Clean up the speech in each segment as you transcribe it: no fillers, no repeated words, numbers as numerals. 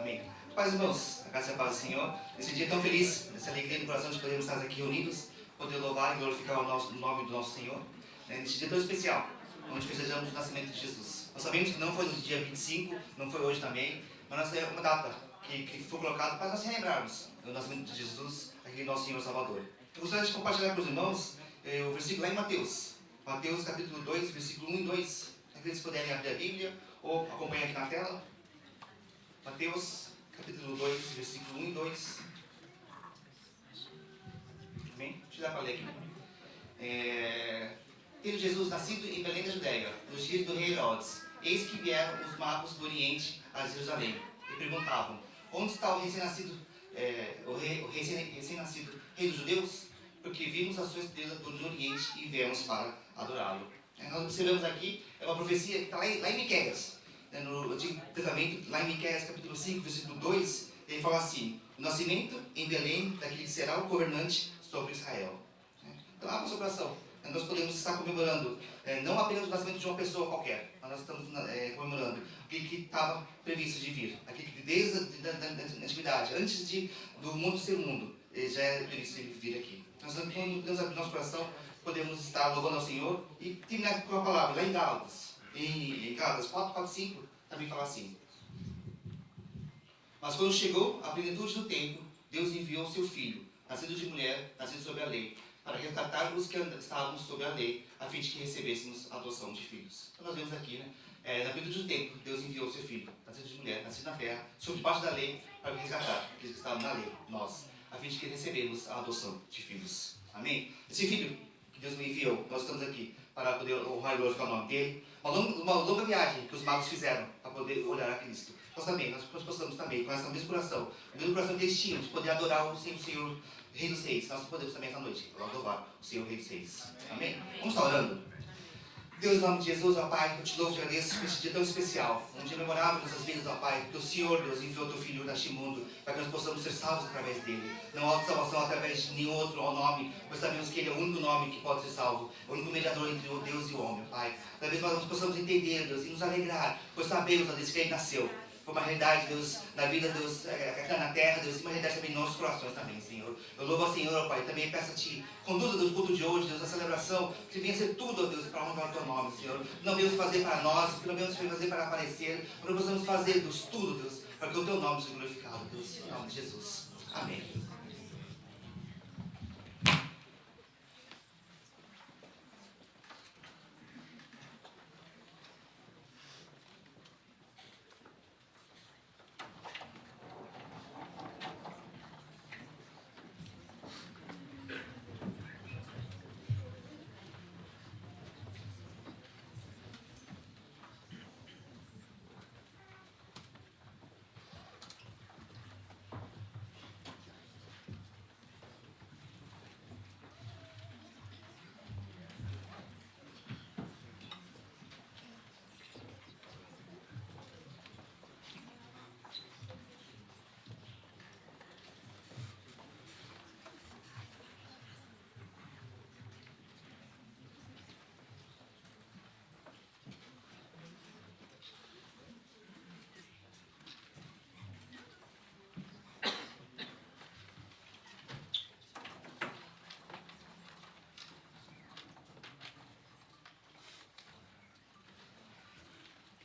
Amém. Paz, irmãos, a graça e a paz do Senhor. Nesse dia tão feliz, nessa alegria do coração de podermos estar aqui reunidos, poder louvar e glorificar o nome do nosso Senhor. Nesse dia tão especial, onde festejamos o nascimento de Jesus. Nós sabemos que não foi no dia 25, não foi hoje também, mas é uma data que foi colocada para nós relembrarmos o nascimento de Jesus, aqui nosso Senhor Salvador. Eu gostaria de compartilhar com os irmãos o versículo lá em Mateus. Mateus capítulo 2, versículo 1 e 2. Se eles puderem abrir a Bíblia ou acompanhar aqui na tela. Mateus capítulo 2, versículo 1 e 2. Amém? Deixa eu dar para ler aqui. Tendo Jesus nascido em Belém da Judéia, nos dias do rei Herodes, eis que vieram os magos do Oriente a Jerusalém e perguntavam: onde está o recém-nascido, recém-nascido rei dos judeus? Porque vimos a sua estrela do Oriente e viemos para adorá-lo. Nós observamos aqui, é uma profecia que está lá em Miqueias, no Antigo Testamento, lá em Miqueias capítulo 5, versículo 2, ele fala assim: o nascimento em Belém daquele que será o governante sobre Israel. Então, abra o seu coração. Nós podemos estar comemorando não apenas o nascimento de uma pessoa qualquer, mas nós estamos comemorando aquele que estava previsto de vir, aquele que desde a antiguidade, antes do mundo ser mundo, já era previsto de vir aqui. Nós podemos abrir nosso coração, podemos estar louvando ao Senhor e terminar com a palavra, lá em Gálatas. Em Gálatas 4, 5, também fala assim: mas quando chegou a plenitude do tempo, Deus enviou seu Filho, nascido de mulher, nascido sob a lei, para resgatar os que estavam sob a lei, a fim de que recebêssemos a adoção de filhos. Então nós vemos aqui, na plenitude do tempo, Deus enviou seu Filho, nascido de mulher, nascido na terra, sob debaixo da lei, para resgatar aqueles que estavam na lei, nós, a fim de que recebêssemos a adoção de filhos. Amém? Esse Filho que Deus me enviou, nós estamos aqui para poder honrar e glorificar o nome dele. Uma longa viagem que os magos fizeram para poder olhar a Cristo. Nós possamos também, com esse mesmo coração que eles tinham, de poder adorar o Senhor, Rei dos Reis. Nós podemos também essa noite louvar o Senhor, Rei dos Reis. Amém? Vamos estar orando. Deus, em nome de Jesus, ó Pai, eu te louvo e te agradeço por esse dia tão especial, um dia memorável em nossas vidas, ó Pai, porque o Senhor, Deus, enviou teu Filho neste mundo, para que nós possamos ser salvos através dele. Não há salvação através de nenhum outro nome, pois sabemos que ele é o único nome que pode ser salvo, é o único mediador entre o Deus e o homem, Pai. Talvez nós possamos entender, Deus, e nos alegrar, pois sabemos, Deus, que ele nasceu. Foi uma realidade, Deus, na vida, Deus, aqui na terra, Deus, e uma realidade também em nossos corações também, Senhor. Eu louvo ao Senhor, Pai, também peço a Ti, conduza, Deus, o culto de hoje, Deus, a celebração, que venha ser tudo, Deus, para honrar o Teu nome, Senhor. Não venhamos fazer para nós, que não venhamos fazer para aparecer, mas não possamos fazer, Deus, tudo, Deus, para que o Teu nome seja glorificado, Deus, em nome de Jesus. Amém.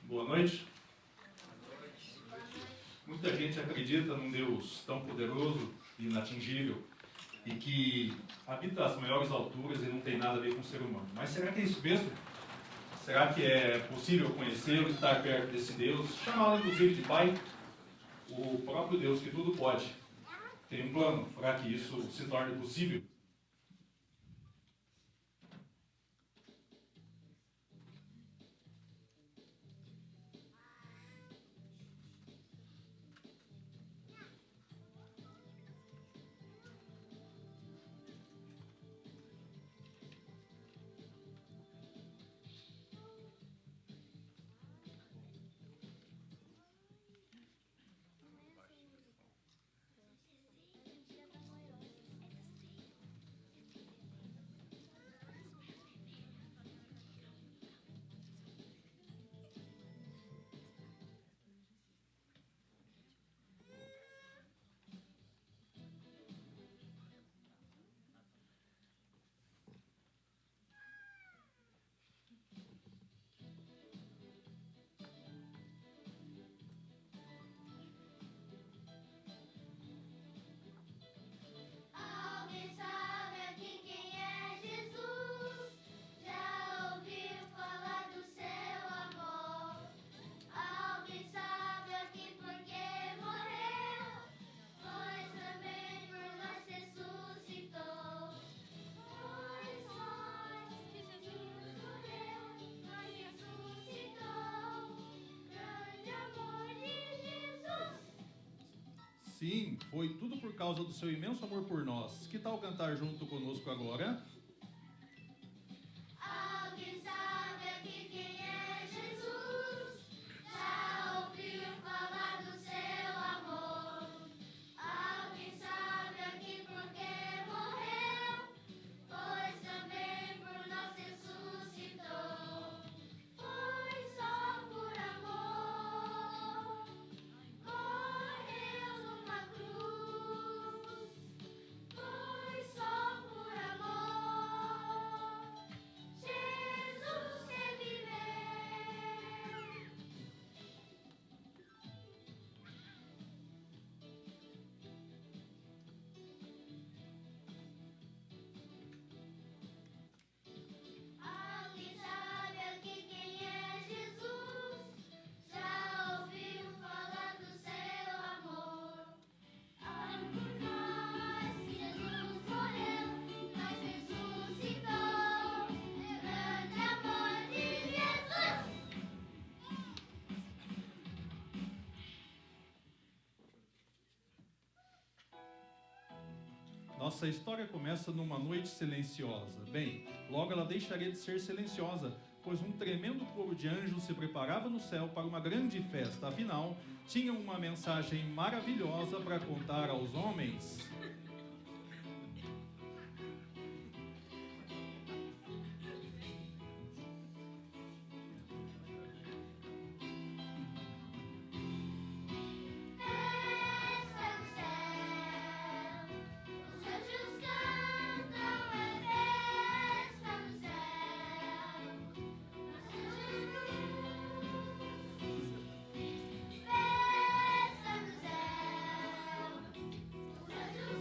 Boa noite. Muita gente acredita num Deus tão poderoso e inatingível e que habita as maiores alturas e não tem nada a ver com o ser humano. Mas será que é isso mesmo? Será que é possível conhecê-lo, estar perto desse Deus, chamá-lo inclusive de Pai? O próprio Deus que tudo pode tem um plano para que isso se torne possível? Sim, foi tudo por causa do seu imenso amor por nós. Que tal cantar junto conosco agora? Alguém sabe aqui quem é Jesus? Já ouviu falar do seu amor? Alguém sabe aqui por que morreu? Pois também por nós ressuscitou. Foi só por amor. Morreu numa cruz. Foi só por amor. Jesus reviveu. Alguém sabe aqui quem é Jesus? Já ouviu falar do seu amor? Por nós que Jesus morreu, mas ressuscitou. Grande amor de Jesus! Nossa história começa numa noite silenciosa. Bem, logo ela deixaria de ser silenciosa, pois um tremendo coro de anjos se preparava no céu para uma grande festa. Afinal, tinham uma mensagem maravilhosa para contar aos homens. Festa no céu, os anjos cantam, é festa no céu. Nasceu Jesus. Festa no céu, os anjos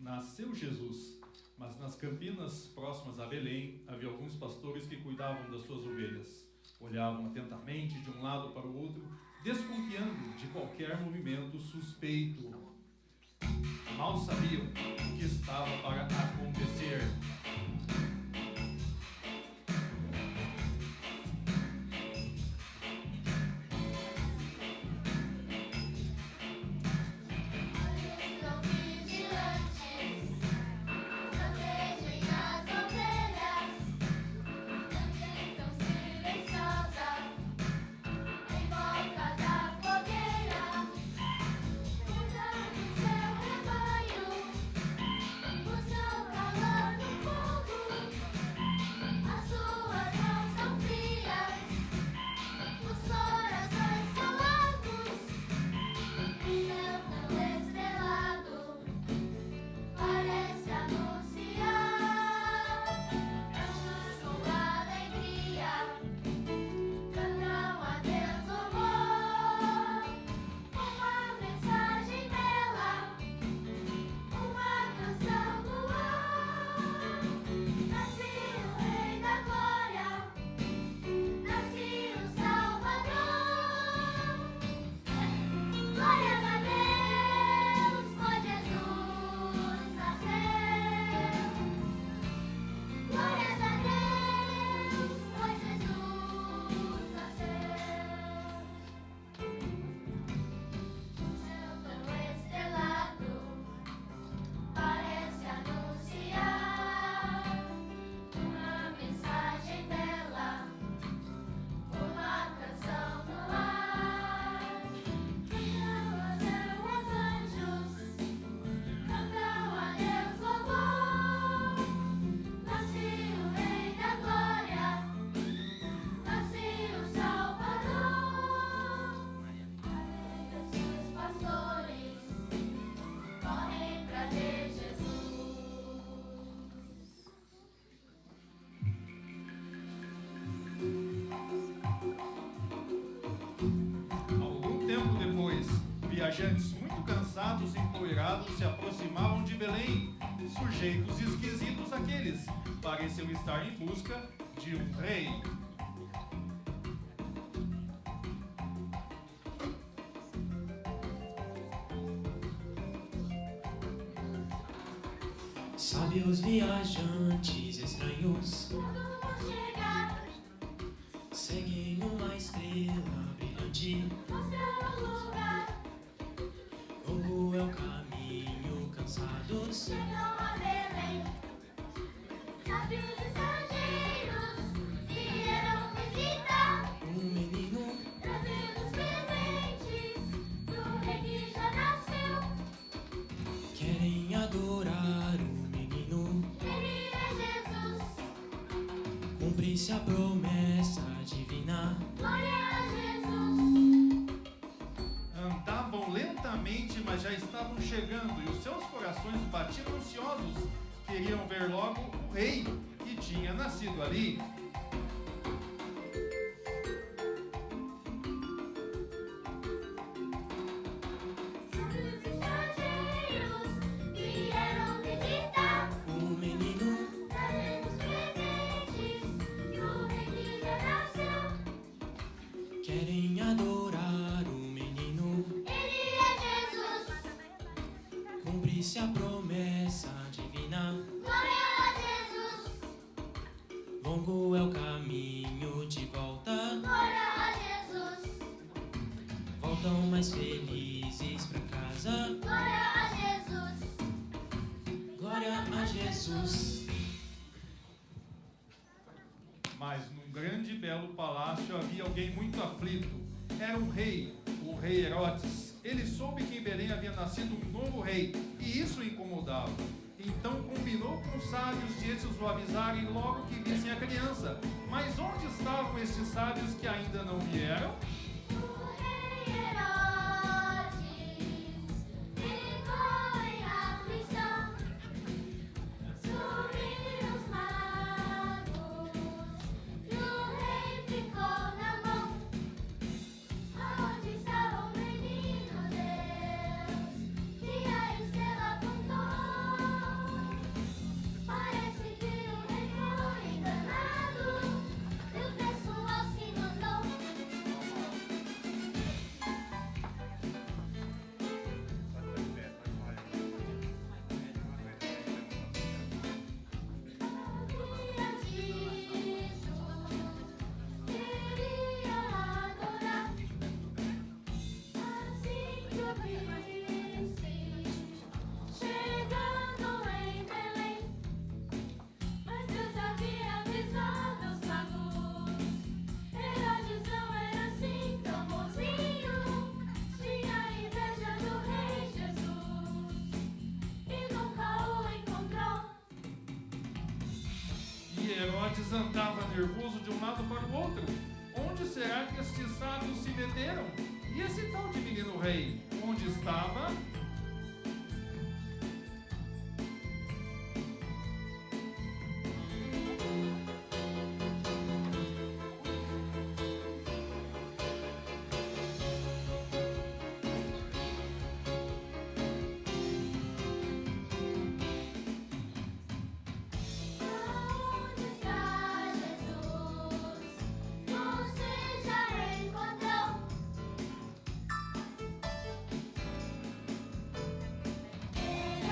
nasceu Jesus. Mas nas campinas próximas a Belém, havia alguns pastores que cuidavam das suas ovelhas. Olhavam atentamente de um lado para o outro, desconfiando de qualquer movimento suspeito. Mal sabiam o que estava para acontecer. Estão vigilantes, protegem as ovelhas, sentam silenciosa em volta da fogueira, cuidando seu rebanho, buscam calor no fogo. As suas mãos são frias, os corações são largos. O céu tão estrelado parece anunciar anjos com alegria cantam a Deus louvor. Uma mensagem bela, uma canção no ar. Nasceu o Rei da Glória, nasceu o Salvador. Glórias a Deus, pois Jesus nasceu. Glórias a Deus, pois Jesus nasceu. O céu tão estrelado parece anunciar uma mensagem bela, uma canção no ar. Cantam os anjos, cantam a Deus louvor. Nasceu o Rei da Glória, nasceu o Salvador. Os pastores correm pra ver Jesus. Algum tempo depois, viajantes muito cansados e empoeirados se aproximavam de Belém. Sujeitos esquisitos aqueles, pareciam estar em busca de um rei. Sabe os viajantes estranhos Quando vão chegar, seguem uma estrela brilhante. mostrar o lugar, Longo é o caminho, cansados chegam a Belém. Sabe os estrangeiros vieram visitar, um menino trazendo os presentes pro rei que já nasceu. querem adorar o menino. Ele é Jesus, Cumpre-se a promessa divina. glória a Jesus. Andavam lentamente, mas já estavam chegando, e os seus corações batiam ansiosos. Queriam ver logo o rei que tinha nascido ali. Sabe os estrangeiros vieram visitar, Um menino trazendo os presentes pro rei que já nasceu. querem adorar o menino. Ele é Jesus, Cumpre-se a promessa divina. glória a Jesus. Longo é o caminho de volta. Glória a Jesus, Voltam mais felizes pra casa. glória a Jesus. Glória a Jesus. Mas num grande e belo palácio havia alguém muito aflito. Era um rei, o rei Herodes. Ele soube que em Belém havia nascido um novo rei, e isso o incomodava. Então combinou com os sábios de estes o avisarem logo que vissem a criança. Mas onde estavam estes sábios que ainda não vieram? O rei Herodes ficou em aflição. Subiram os magos e o rei ficou na mão. Aonde estava o menino Deus que a estrela apontou? Herodes andava nervoso de um lado para o outro. Onde será que estes sábios se meteram? E esse tal de menino rei, onde estava? Onde está Jesus? Você já encontrou? Ele é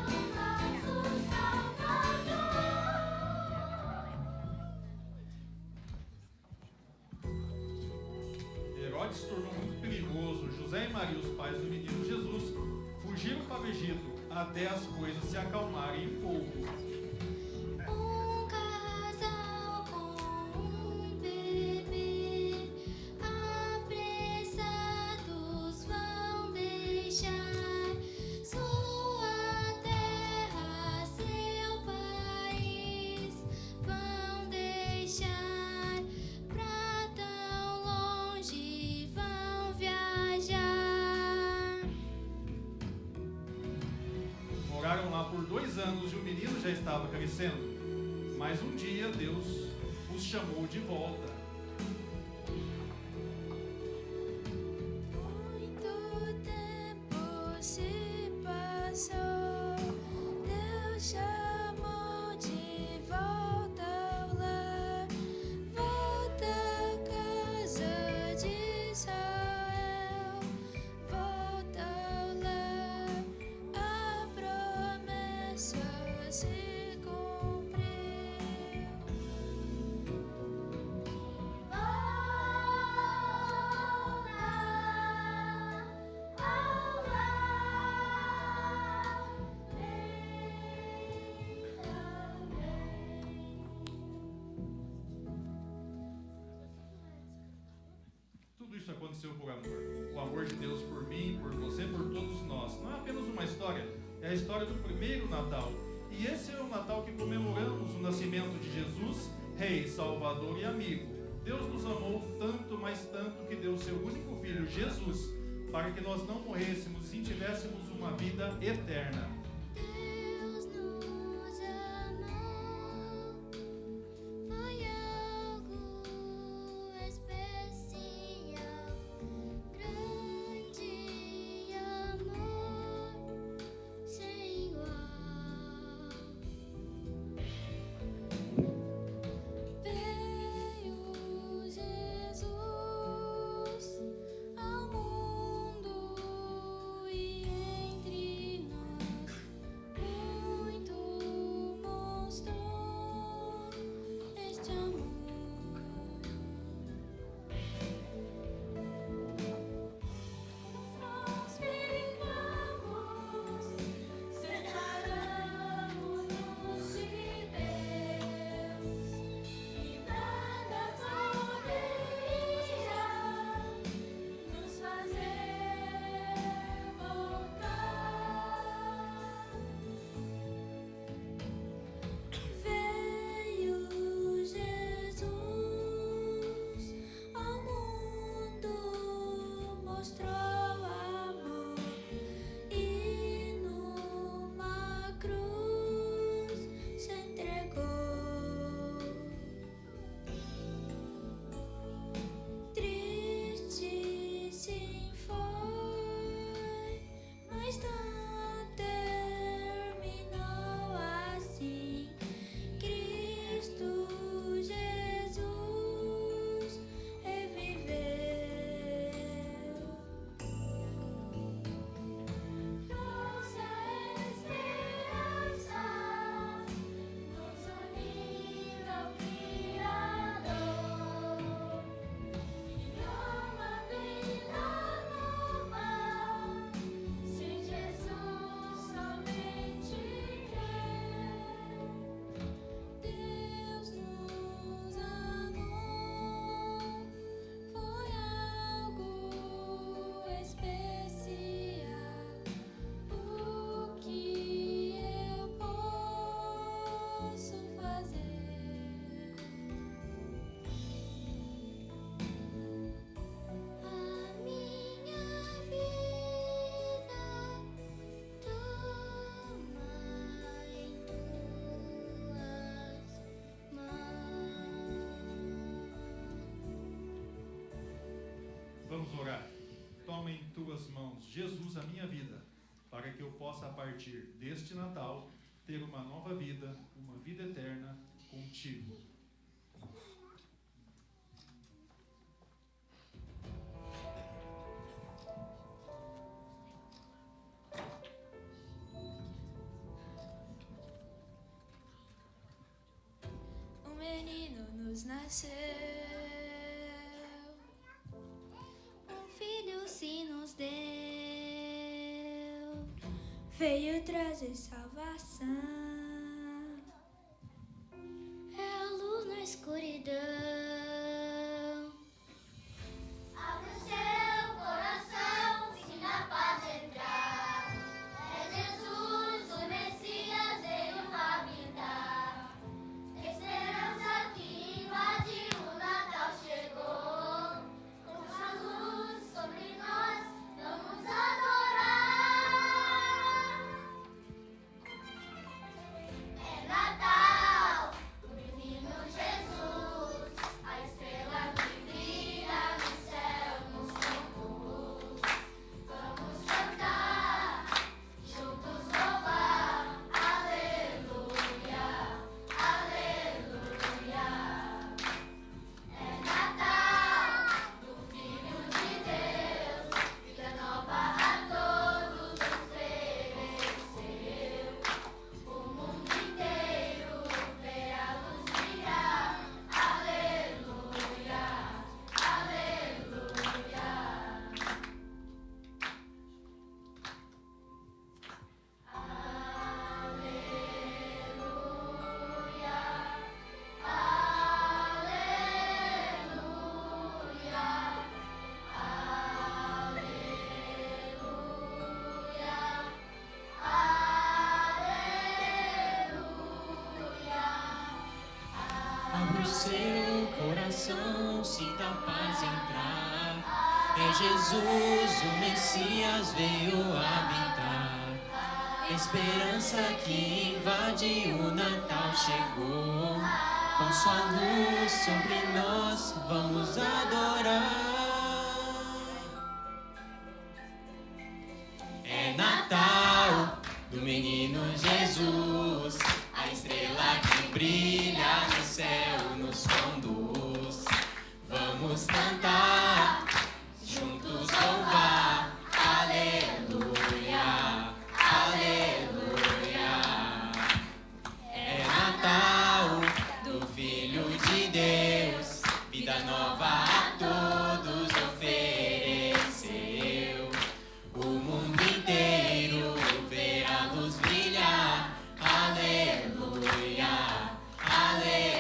o nosso Salvador. Herodes se tornou muito perigoso. José e Maria, os pais do menino Jesus, fugiram para o Egito até as coisas se acalmarem um pouco. Um casal com um bebê, apressados vão deixar sua terra, seu país, vão deixar pra tão longe, vão viajar. Moraram lá por 2 anos e o menino já estava crescendo. Mas um dia Deus os chamou de volta. Muito tempo se passou, Deus chamou de volta ao lar, volta à casa de Israel, volta ao lar, a promessa se cumpriu. Tudo isso aconteceu por amor. O amor de Deus por mim, por você, por todos nós. Não é apenas uma história, é a história do primeiro Natal. E esse é o Natal que comemoramos o nascimento de Jesus, Rei, Salvador e amigo. Deus nos amou tanto, mas tanto, que deu seu único Filho, Jesus, para que nós não morrêssemos e tivéssemos uma vida eterna. Deus nos amou, foi algo especial, grande amor sem igual. Veio Jesus ao mundo e entre nós Jesus a minha vida, para que eu possa, a partir deste Natal, ter uma nova vida, uma vida eterna contigo. Um menino nos nasceu, um filho se nos deu, veio trazer salvação, é a luz na escuridão. Abre o seu coração, sinta a paz entrar, é Jesus, o Messias, veio habitar. Esperança que invadiu, o Natal chegou, com sua luz sobre nós, vamos adorar. É Natal, o menino Jesus, a estrela que brilha no céu nos conduz. Vamos cantar, juntos louvar, aleluia, aleluia. É Natal, do Filho de Deus, vida nova a todos ofereceu. O mundo inteiro vê a luz brilhar, aleluia, Abra o seu coração, sinta a paz entrar. É Jesus, o Messias, veio habitar. Esperança que invade, o Natal chegou. Com sua luz sobre nós, vamos adorar. É Natal do menino Jesus, a estrela que brilha no céu nos conduz. Vamos cantar, juntos louvar, aleluia, aleluia. É Natal do Filho de Deus, vida nova a todos ofereceu. O mundo inteiro vê a luz brilhar, aleluia, aleluia.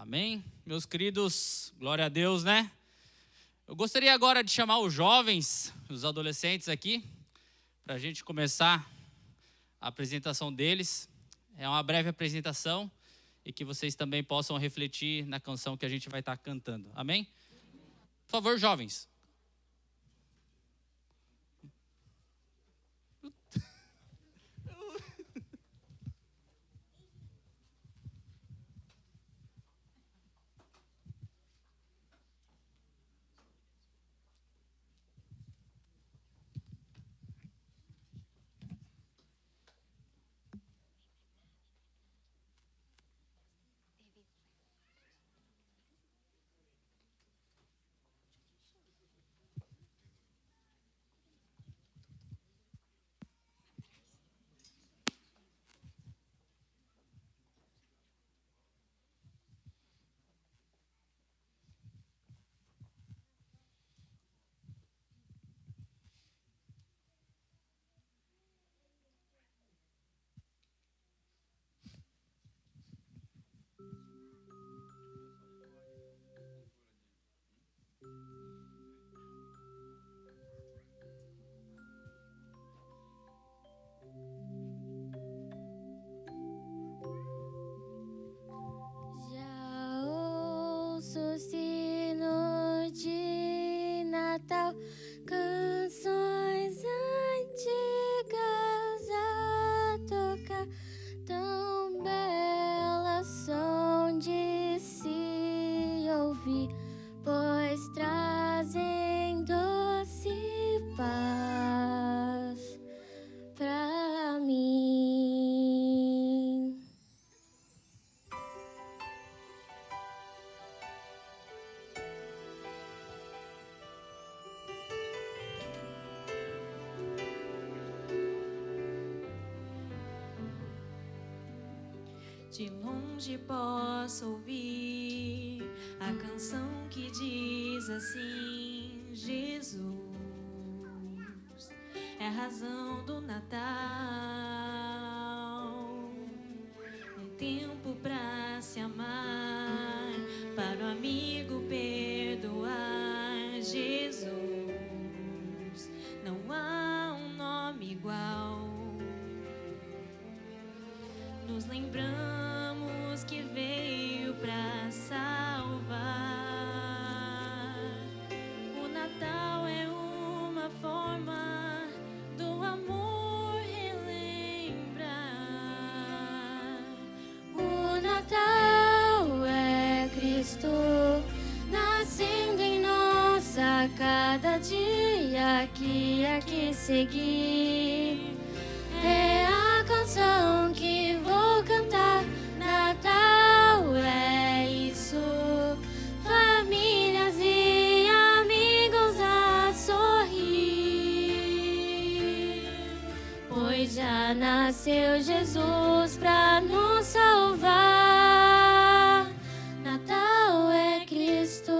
Amém? Meus queridos, glória a Deus, né? Eu gostaria agora de chamar os jovens, os adolescentes aqui, para a gente começar a apresentação deles. É uma breve apresentação e que vocês também possam refletir na canção que a gente vai estar cantando. Amém? Por favor, jovens. Já ouço o sino de Natal, canções antigas a tocar, tão belas são de se ouvir, pois trazem doce paz pra mim. De longe posso ouvir a canção que diz assim: Jesus é a razão do Natal, um tempo pra se amar, para o amigo perdoar. Jesus, não há um nome igual. Nos lembramos que veio pra salvar. O Natal é uma forma do amor relembrar. O Natal é Cristo nascendo em nós a cada dia que aqui seguir. É a canção que vou cantar. Natal é isso, famílias e amigos a sorrir, pois já nasceu Jesus pra nos salvar. Natal é Cristo.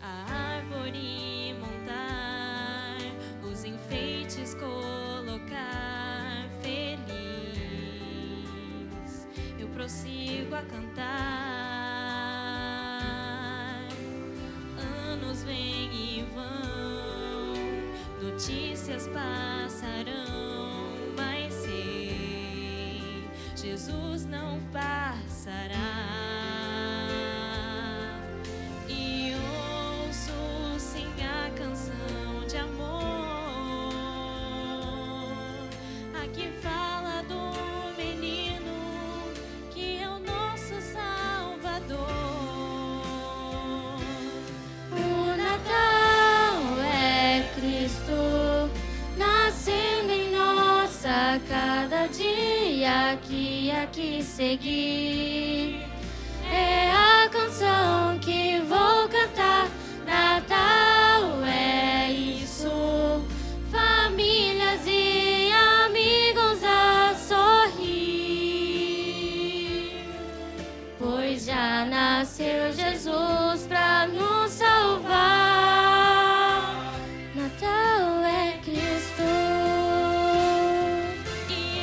A árvore montar, os enfeites colocar, feliz eu prossigo a cantar. Anos vêm e vão, notícias passarão, mas sei, Jesus não passará. E ouço sim a canção de amor, a que fala do menino que é o nosso Salvador. O Natal é Cristo nascendo em nós a cada dia que aqui seguir. É a canção que vou cantar. Natal é isso, famílias e amigos a sorrir, pois já nasceu Jesus pra nos salvar. Natal é Cristo. E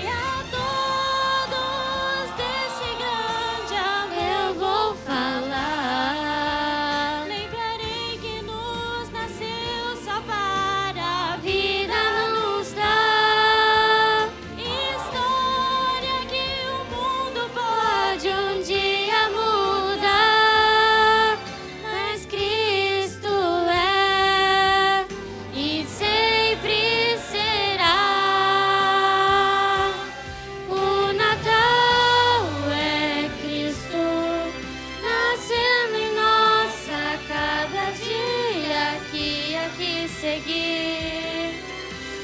seguir.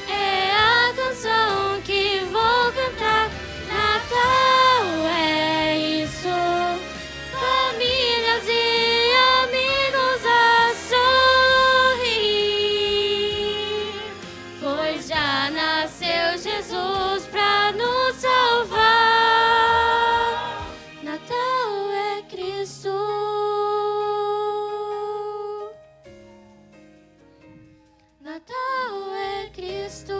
É a canção que vou cantar. Natal é isso. Famílias e amigos a sorrir, pois já nasceu Jesus pra nos salvar. Natal é Cristo. Natal é Cristo.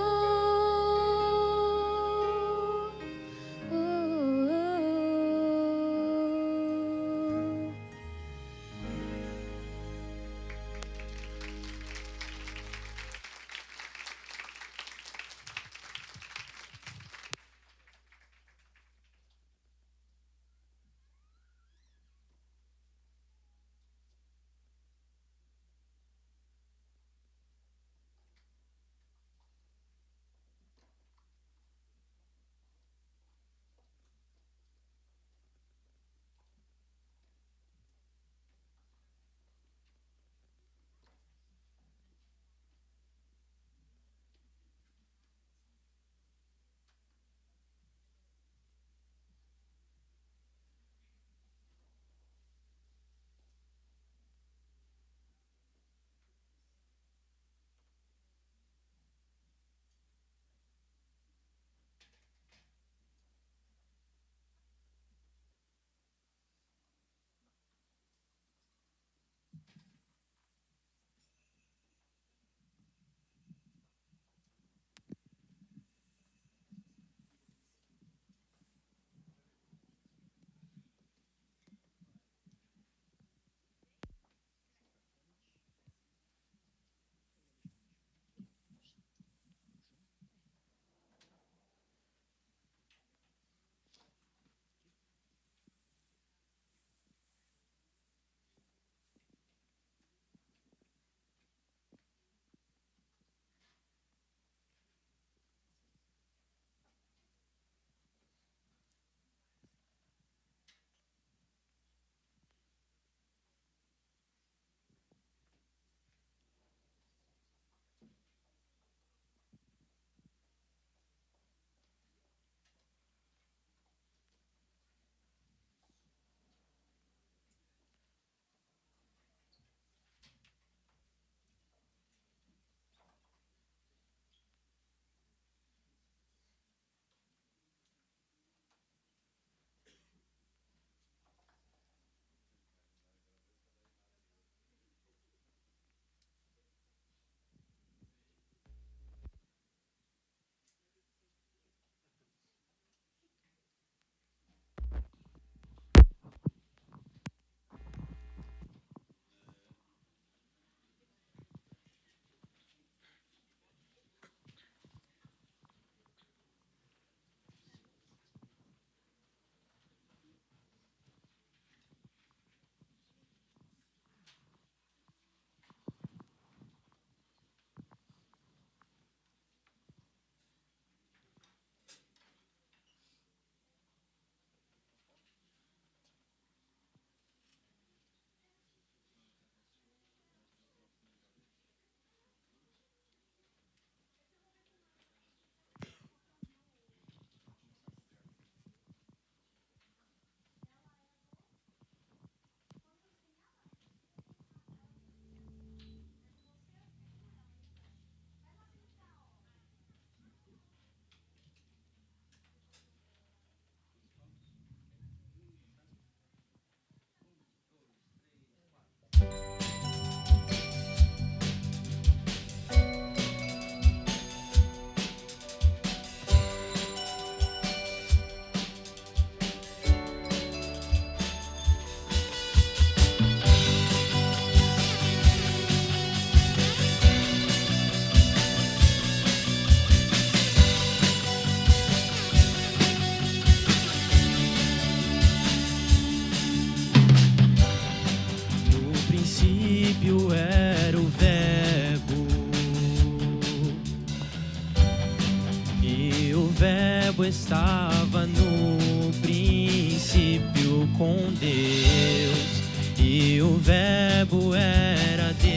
Verbo estava no princípio com Deus, e o Verbo era Deus.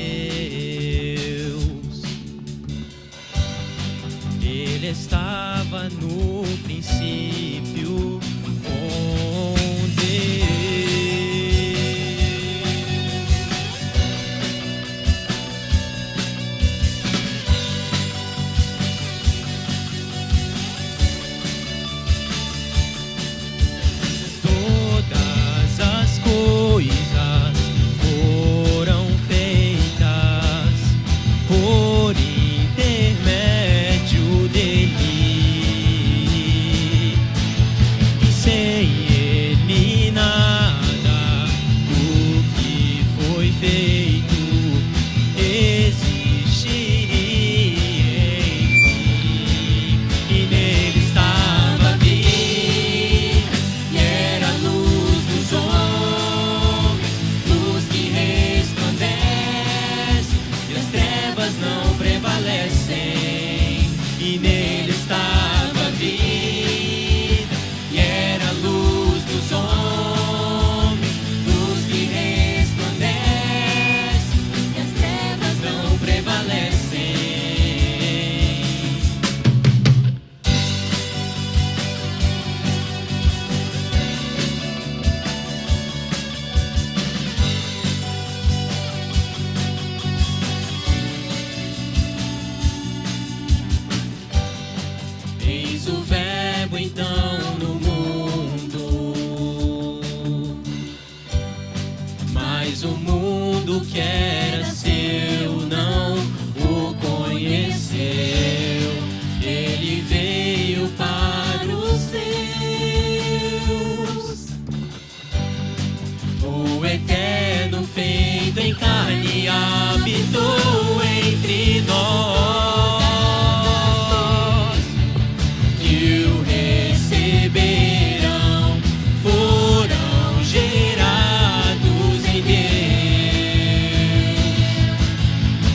Ele estava no princípio com Deus. Todas as coisas foram feitas por intermédio dele, e sem ele nada do que foi feito existiria, enfim. E nele estava a vida, e era a luz dos homens, luz que resplandece, e as trevas não prevalecem. E nele estava a vida, e era a luz dos homens, luz que resplandece, e as trevas não prevalecem. Eis o verbo então no mundo, mas o mundo que era seu não o conheceu. Ele veio para os seus, o eterno feito em carne habitou entre nós, que o receberão foram gerados em Deus,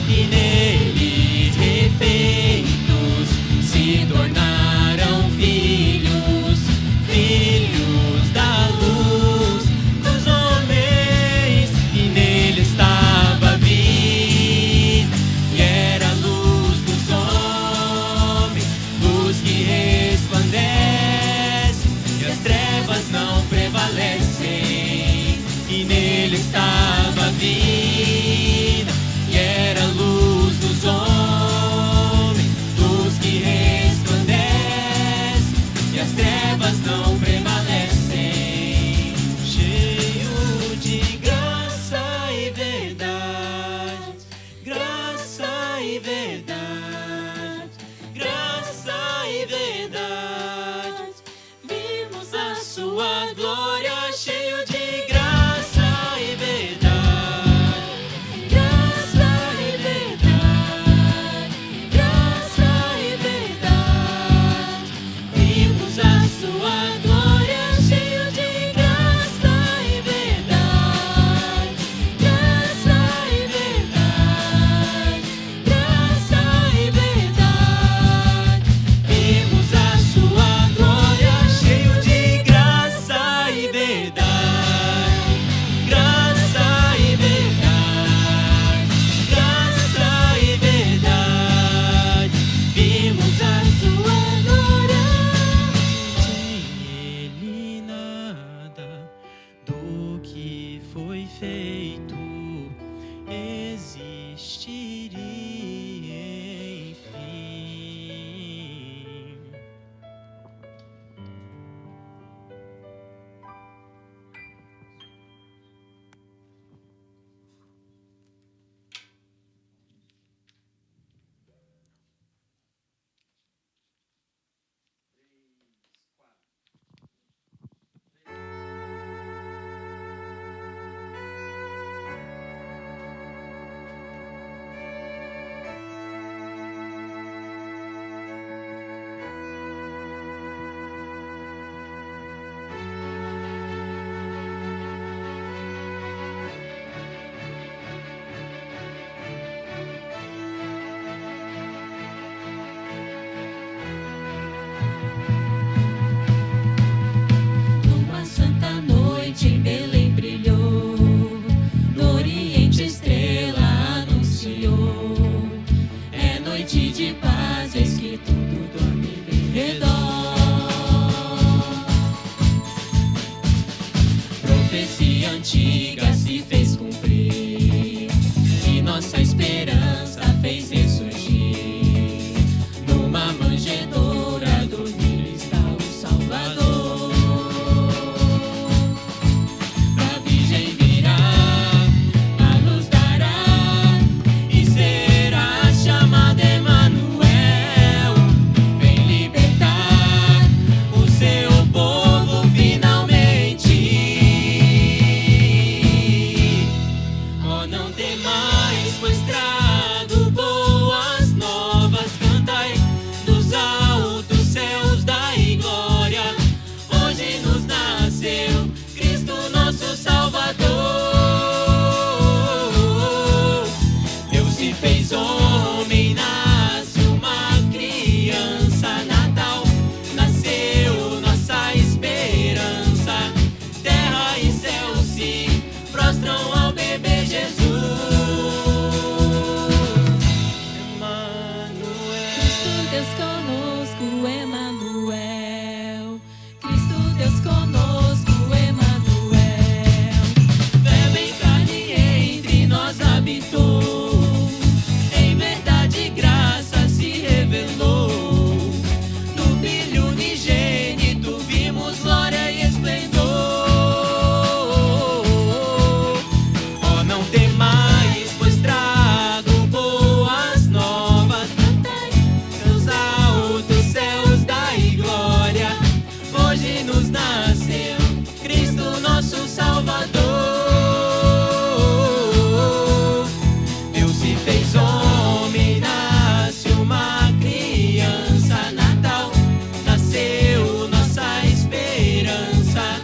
e neles refeitos se tornaram filhos, filhos da luz dos homens. E nele estava a vida, e era a luz dos homens, luz que resplandece, e as trevas não prevalecem. E nele estava a vida, e era a luz dos homens, luz que resplandece, e as trevas não prevalecem. Cheio de graça e verdade, graça e verdade, graça e verdade. Vimos a sua glória, cheio de graça e verdade, graça e verdade, graça e verdade. Vimos a sua glória, cheio de graça e verdade, graça e verdade, graça e verdade. Vimos a sua glória, cheio de graça e verdade, graça e verdade, graça e verdade. Vimos a sua glória. Sem ele nada do que foi feito existiria, enfim. noite de paz, eis que tudo dorme Deus conosco, Emanuel. Cristo Deus conosco, Emanuel. Verbo em carne entre nós habitou, em verdade e graça se revelou. No Filho unigênito vimos glória e esplendor. Oh, não temais, pois trago boas novas. Cantai nos altos céus, dai glória. Hoje nos nasceu Cristo nosso Salvador. Deus se fez homem, nasce uma criança. Natal nasceu nossa esperança.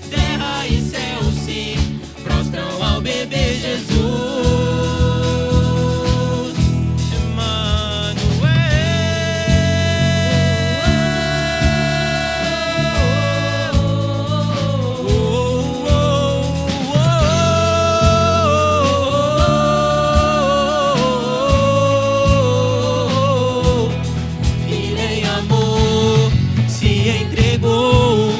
Terra e céu se prostram ao bebê Jesus. Filho em amor se entregou,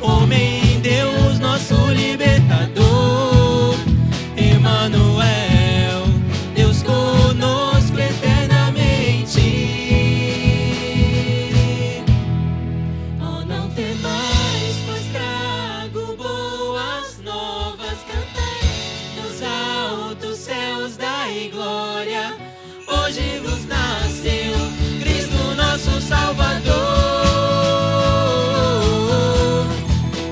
homem Deus nosso libertador. Emanuel, Deus conosco eternamente. Oh, não temais, pois trago boas novas. Cantai nos altos céus, dai glória. Hoje vos nasceu Cristo nosso Salvador.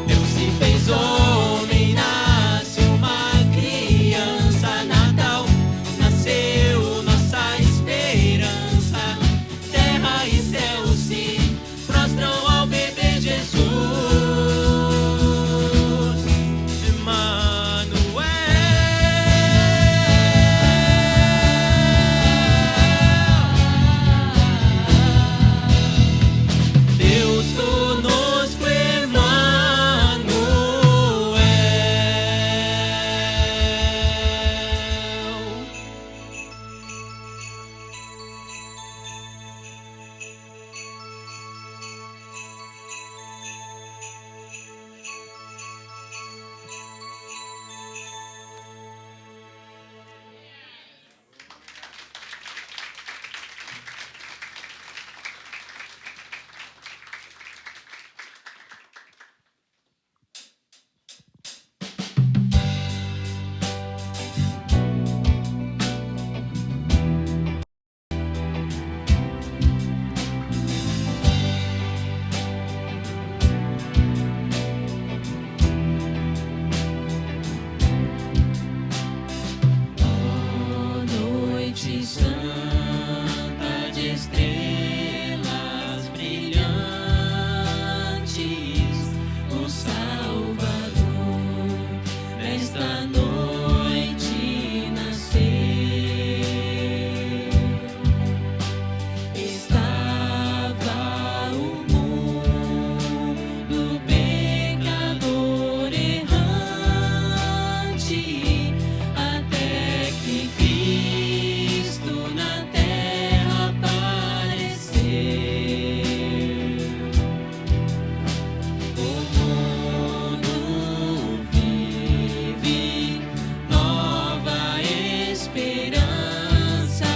Deus se fez homem, nasce uma criança. Natal nasceu nossa esperança. Terra e céu se prostram ao bebê Jesus. Deus conosco, Emanuel. Oh, noite santa de estrelas brilhantes, o Salvador nesta noite nasceu. Estava o mundo pecador errante, até que Cristo na terra apareceu. O mundo vive nova esperança,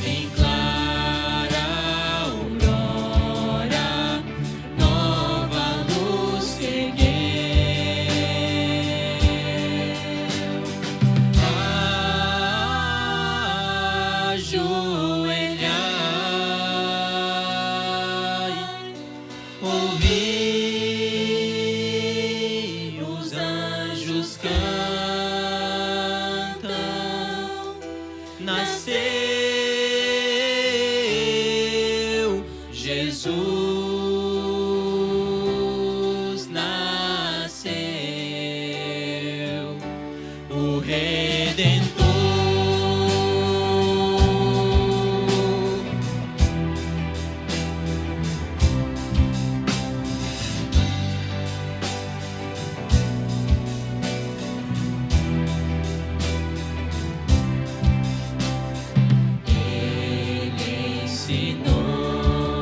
em clara aurora, nova luz segueu. Ajoelhai, ouvi, os anjos cantam. Nasceu Jesus, nasceu o Redentor. Ele ensinou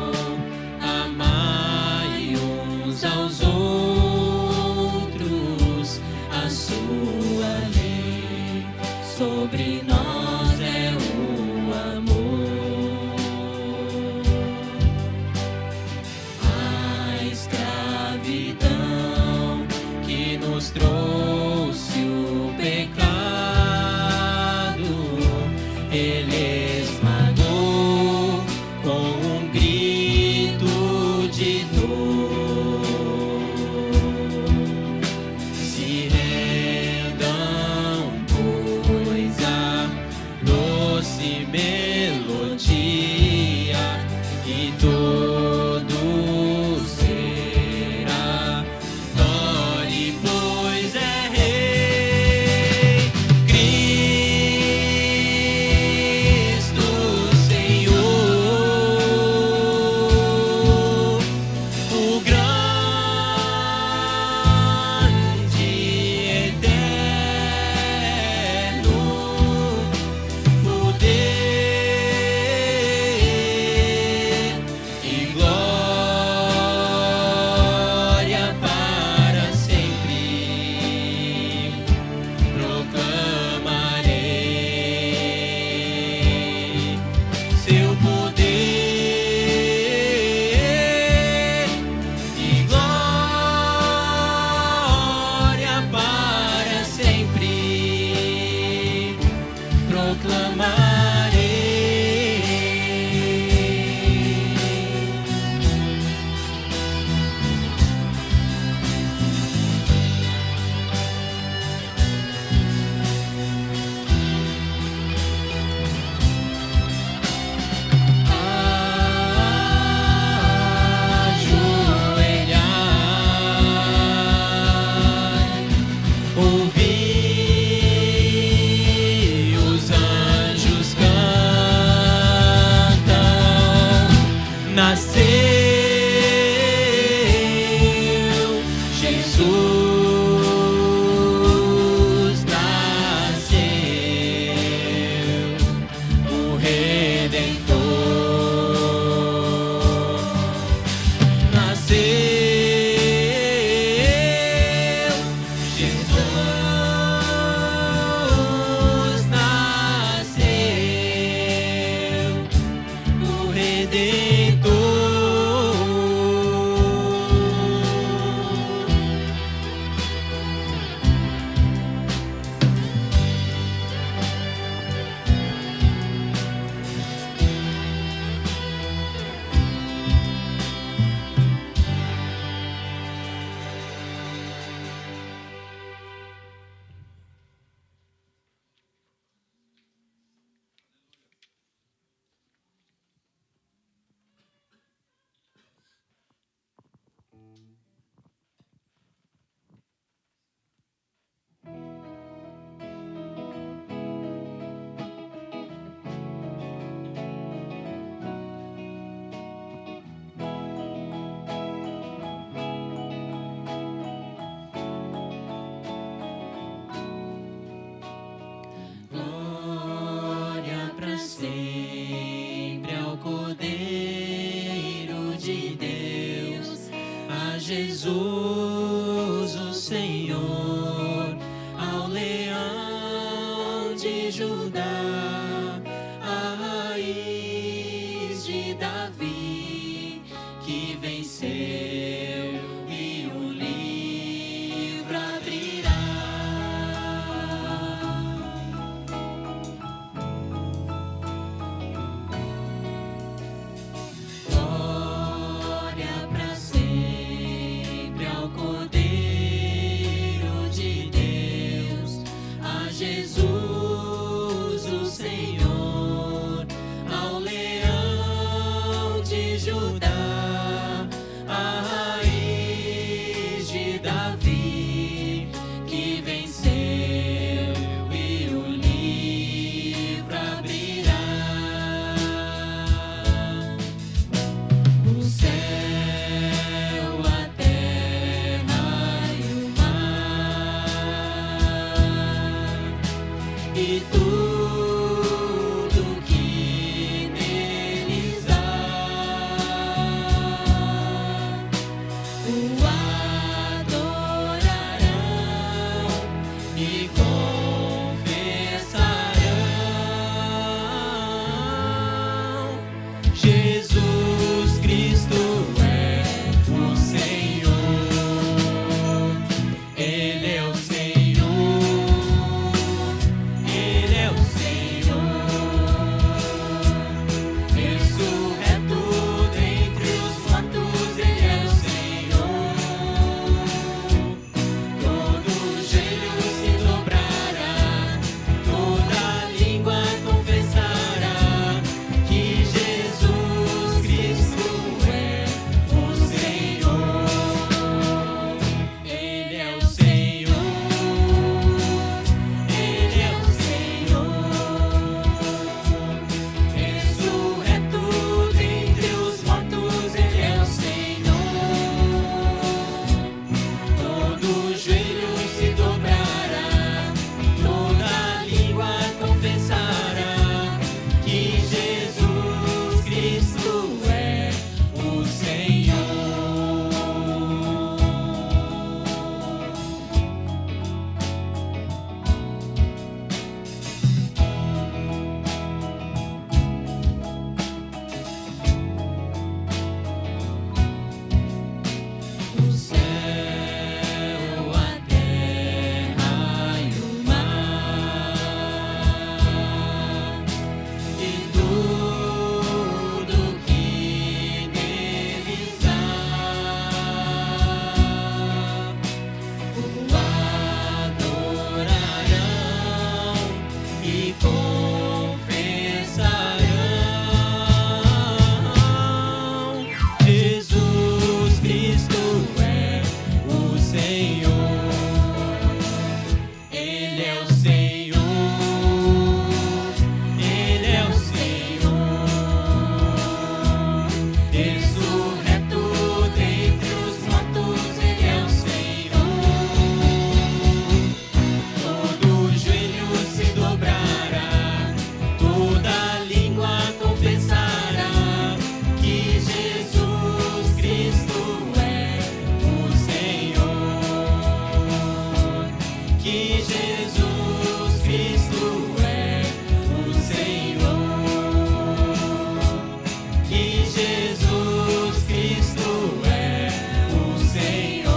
Jesus nasceu, o Redentor nasceu. Jesus nasceu, o Redentor. Glória pra sempre ao Cordeiro de Deus, a Jesus o Senhor, ao Leão de Judá, a raiz de Davi, que venceu e o livro abrirá. Glória pra sempre ao Cordeiro de Deus, a Jesus o Senhor, ao Leão de Judá, a raiz de Davi, que venceu e o livro abrirá. O céu, a terra e o mar, e tudo que neles há, o adorarão e confessarão: Jesus Cristo é o Senhor. Ele é o Senhor, Ele é o Senhor, ressurreto dentre os mortos, Ele é o Senhor. Todo joelho se dobrará, toda língua confessará que Jesus Jesus Cristo é o Senhor.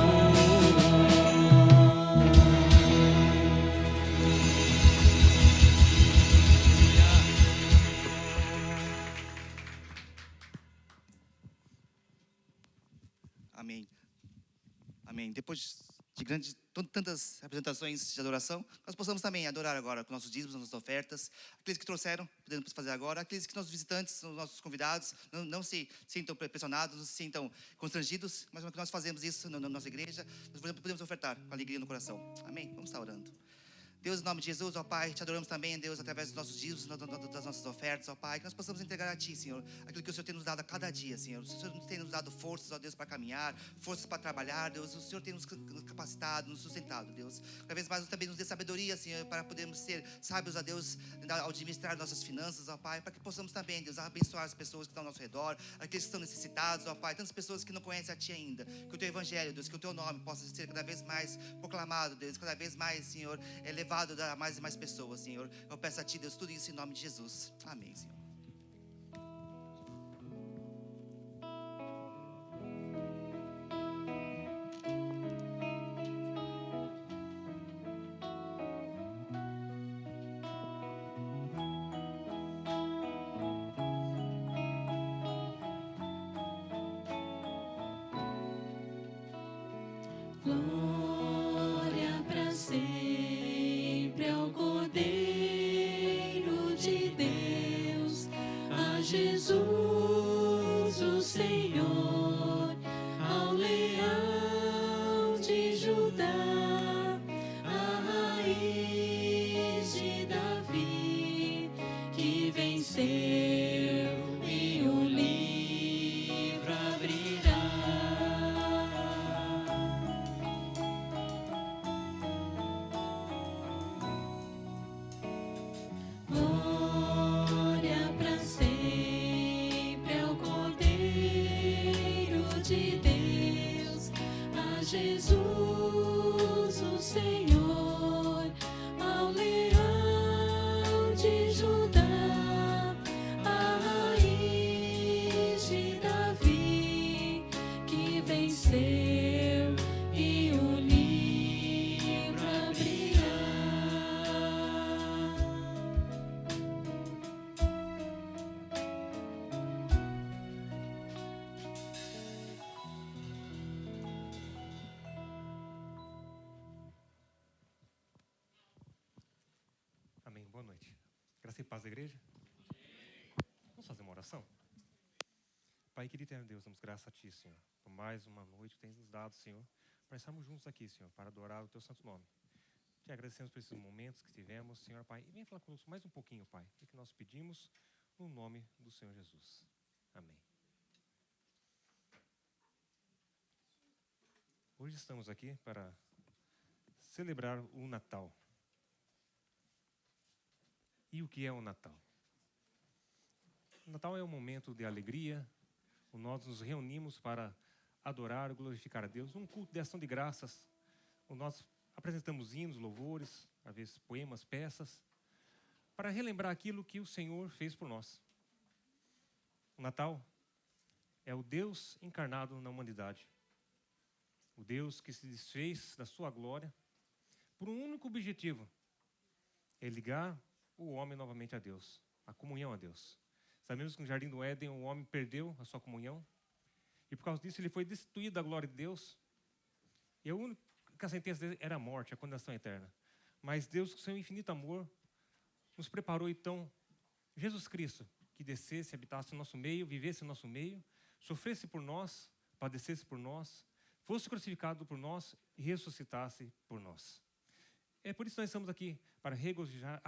Amém. Amém. Depois de tantas apresentações de adoração, nós possamos também adorar agora com nossos dízimos, nossas ofertas. Aqueles que trouxeram, podemos fazer agora. Aqueles que nossos visitantes, nossos convidados, não se sintam pressionados, não se sintam constrangidos. Mas nós fazemos isso na nossa igreja, nós podemos ofertar com alegria no coração. Amém? Vamos estar orando. Deus, em nome de Jesus, ó Pai, te adoramos também, Deus, através dos nossos dízimos, das nossas ofertas, ó Pai, que nós possamos entregar a Ti, Senhor, aquilo que o Senhor tem nos dado a cada dia, Senhor. O Senhor tem nos dado forças, ó Deus, para caminhar, forças para trabalhar, Deus. O Senhor tem nos capacitado, nos sustentado, Deus. Cada vez mais também nos dê sabedoria, Senhor, para podermos ser sábios, ó Deus, ao administrar nossas finanças, ó Pai, para que possamos também, Deus, abençoar as pessoas que estão ao nosso redor, aqueles que estão necessitados, ó Pai, tantas pessoas que não conhecem a Ti ainda. Que o Teu Evangelho, Deus, que o Teu nome possa ser cada vez mais proclamado, Deus, cada vez mais, Senhor, elevado a mais e mais pessoas, Senhor. Eu peço a Ti, Deus, tudo isso em nome de Jesus. Amém, Senhor. Glória para sempre ao Cordeiro de Deus, a Jesus o Senhor, ao Leão de Judá, a raiz de Davi, que venceu e o livro abrirá. Glória para sempre ao Cordeiro de Deus, a Jesus o Senhor, ao Leão de Judá, a raiz de Davi, que venceu e o livro abrirá. Amém. Boa noite. Graça e paz da igreja. Vamos fazer uma oração? Pai querido e eterno Deus, damos graça a Ti, Senhor, por mais uma noite que tens nos dado, Senhor, para estarmos juntos aqui, Senhor, para adorar o Teu santo nome. Te agradecemos por esses momentos que tivemos, Senhor, Pai, e vem falar conosco mais um pouquinho, Pai, o que nós pedimos no nome do Senhor Jesus. Amém. Hoje estamos aqui para celebrar o Natal. E o que é o Natal? O Natal é um momento de alegria, onde nós nos reunimos para adorar e glorificar a Deus, num culto de ação de graças, onde nós apresentamos hinos, louvores, às vezes poemas, peças, para relembrar aquilo que o Senhor fez por nós. O Natal é o Deus encarnado na humanidade, o Deus que se desfez da sua glória por um único objetivo, é ligar o homem novamente a Deus, a comunhão a Deus. Sabemos que no Jardim do Éden o homem perdeu a sua comunhão e por causa disso ele foi destituído da glória de Deus. E a única sentença dele era a morte, a condenação eterna. Mas Deus, com seu infinito amor, nos preparou então Jesus Cristo, que descesse, habitasse no nosso meio, vivesse no nosso meio, sofresse por nós, padecesse por nós, fosse crucificado por nós e ressuscitasse por nós. É por isso que nós estamos aqui, para regozijar,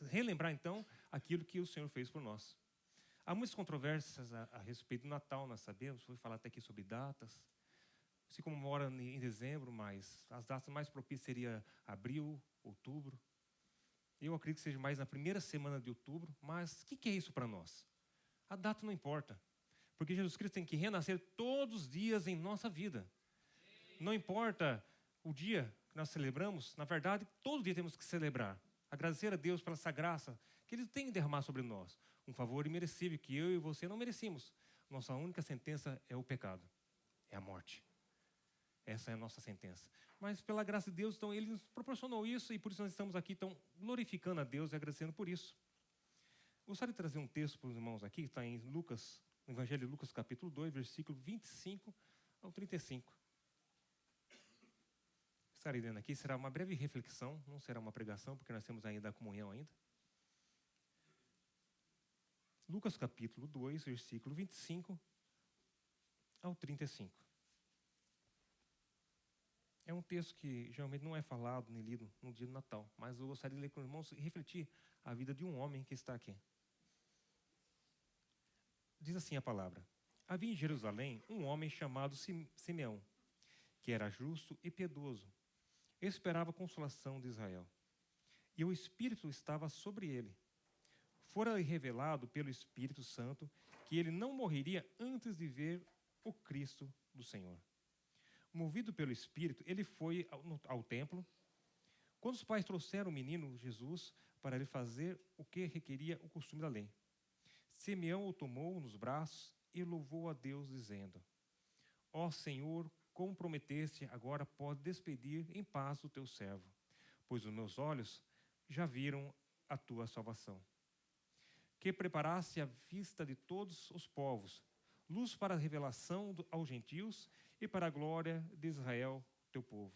relembrar então aquilo que o Senhor fez por nós. Há muitas controvérsias a respeito do Natal, nós sabemos, foi falar até aqui sobre datas. Se comemora em dezembro, mas as datas mais propícias seriam abril, outubro. Eu acredito que seja mais na primeira semana de outubro, mas o que é isso para nós? A data não importa, porque Jesus Cristo tem que renascer todos os dias em nossa vida. Não importa o dia que nós celebramos, na verdade, todo dia temos que celebrar. Agradecer a Deus pela essa graça que Ele tem derramado sobre nós. um favor imerecível que eu e você não merecíamos. Nossa única sentença é o pecado, é a morte. Essa é a nossa sentença. Mas pela graça de Deus, então, Ele nos proporcionou isso e por isso nós estamos aqui, então, glorificando a Deus e agradecendo por isso. Gostaria de trazer um texto para os irmãos aqui, que está em Lucas, no Evangelho de Lucas, capítulo 2, versículo 25 ao 35. Estarei lendo aqui, será uma breve reflexão, não será uma pregação, porque nós temos ainda a comunhão ainda. Lucas capítulo 2, versículo 25 ao 35. É um texto que geralmente não é falado nem lido no dia do Natal, mas eu gostaria de ler com os irmãos e refletir a vida de um homem que está aqui. Diz assim a palavra: havia em Jerusalém um homem chamado Simeão, que era justo e piedoso, esperava a consolação de Israel. E o Espírito estava sobre ele. Fora revelado pelo Espírito Santo que ele não morreria antes de ver o Cristo do Senhor. Movido pelo Espírito, ele foi ao templo. Quando os pais trouxeram o menino Jesus para lhe fazer o que requeria o costume da lei, Simeão o tomou nos braços e louvou a Deus, dizendo: ó Senhor, como prometeste, agora pode despedir em paz o teu servo, pois os meus olhos já viram a tua salvação, que preparaste à vista de todos os povos, luz para a revelação aos gentios e para a glória de Israel, teu povo.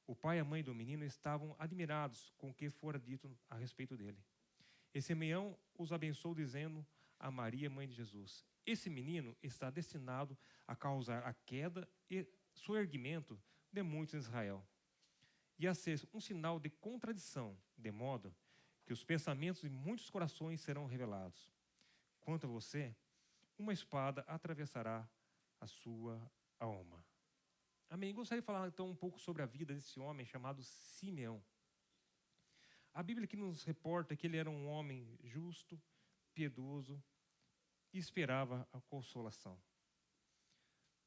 O pai e a mãe do menino estavam admirados com o que fora dito a respeito dele. E Simeão os abençoou, dizendo a Maria, mãe de Jesus: esse menino está destinado a causar a queda e soerguimento de muitos em Israel, e a ser um sinal de contradição, de modo que os pensamentos de muitos corações serão revelados. Quanto a você, uma espada atravessará a sua alma. Amém. Gostaria de falar então um pouco sobre a vida desse homem chamado Simeão. A Bíblia aqui nos reporta que ele era um homem justo, piedoso e esperava a consolação.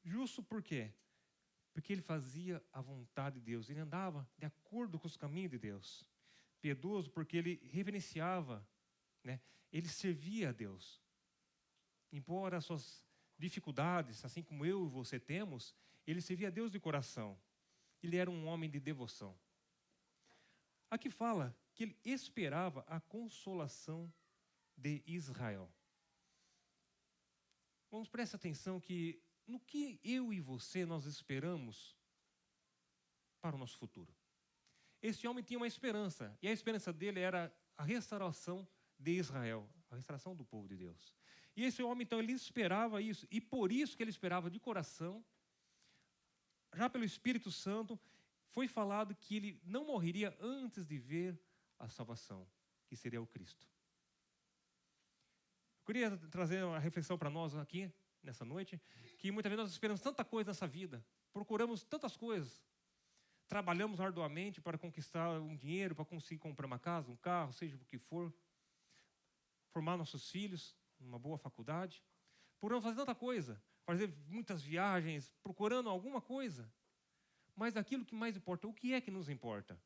Justo por quê? Porque ele fazia a vontade de Deus, ele andava de acordo com os caminhos de Deus. Piedoso porque ele reverenciava, ele servia a Deus. Embora as suas dificuldades, assim como eu e você temos, ele servia a Deus de coração. Ele era um homem de devoção. Aqui fala que ele esperava a consolação de Israel. Vamos prestar atenção que no que eu e você nós esperamos para o nosso futuro. Esse homem tinha uma esperança, e a esperança dele era a restauração de Israel, a restauração do povo de Deus. E esse homem, então, ele esperava isso, e por isso que ele esperava de coração, já pelo Espírito Santo, foi falado que ele não morreria antes de ver a salvação, que seria o Cristo. Eu queria trazer uma reflexão para nós aqui, nessa noite, que muitas vezes nós esperamos tanta coisa nessa vida, procuramos tantas coisas, trabalhamos arduamente para conquistar um dinheiro, para conseguir comprar uma casa, um carro, seja o que for, formar nossos filhos numa boa faculdade. Procuramos fazer tanta coisa, fazer muitas viagens, procurando alguma coisa. Mas aquilo que mais importa, o que é que nos importa?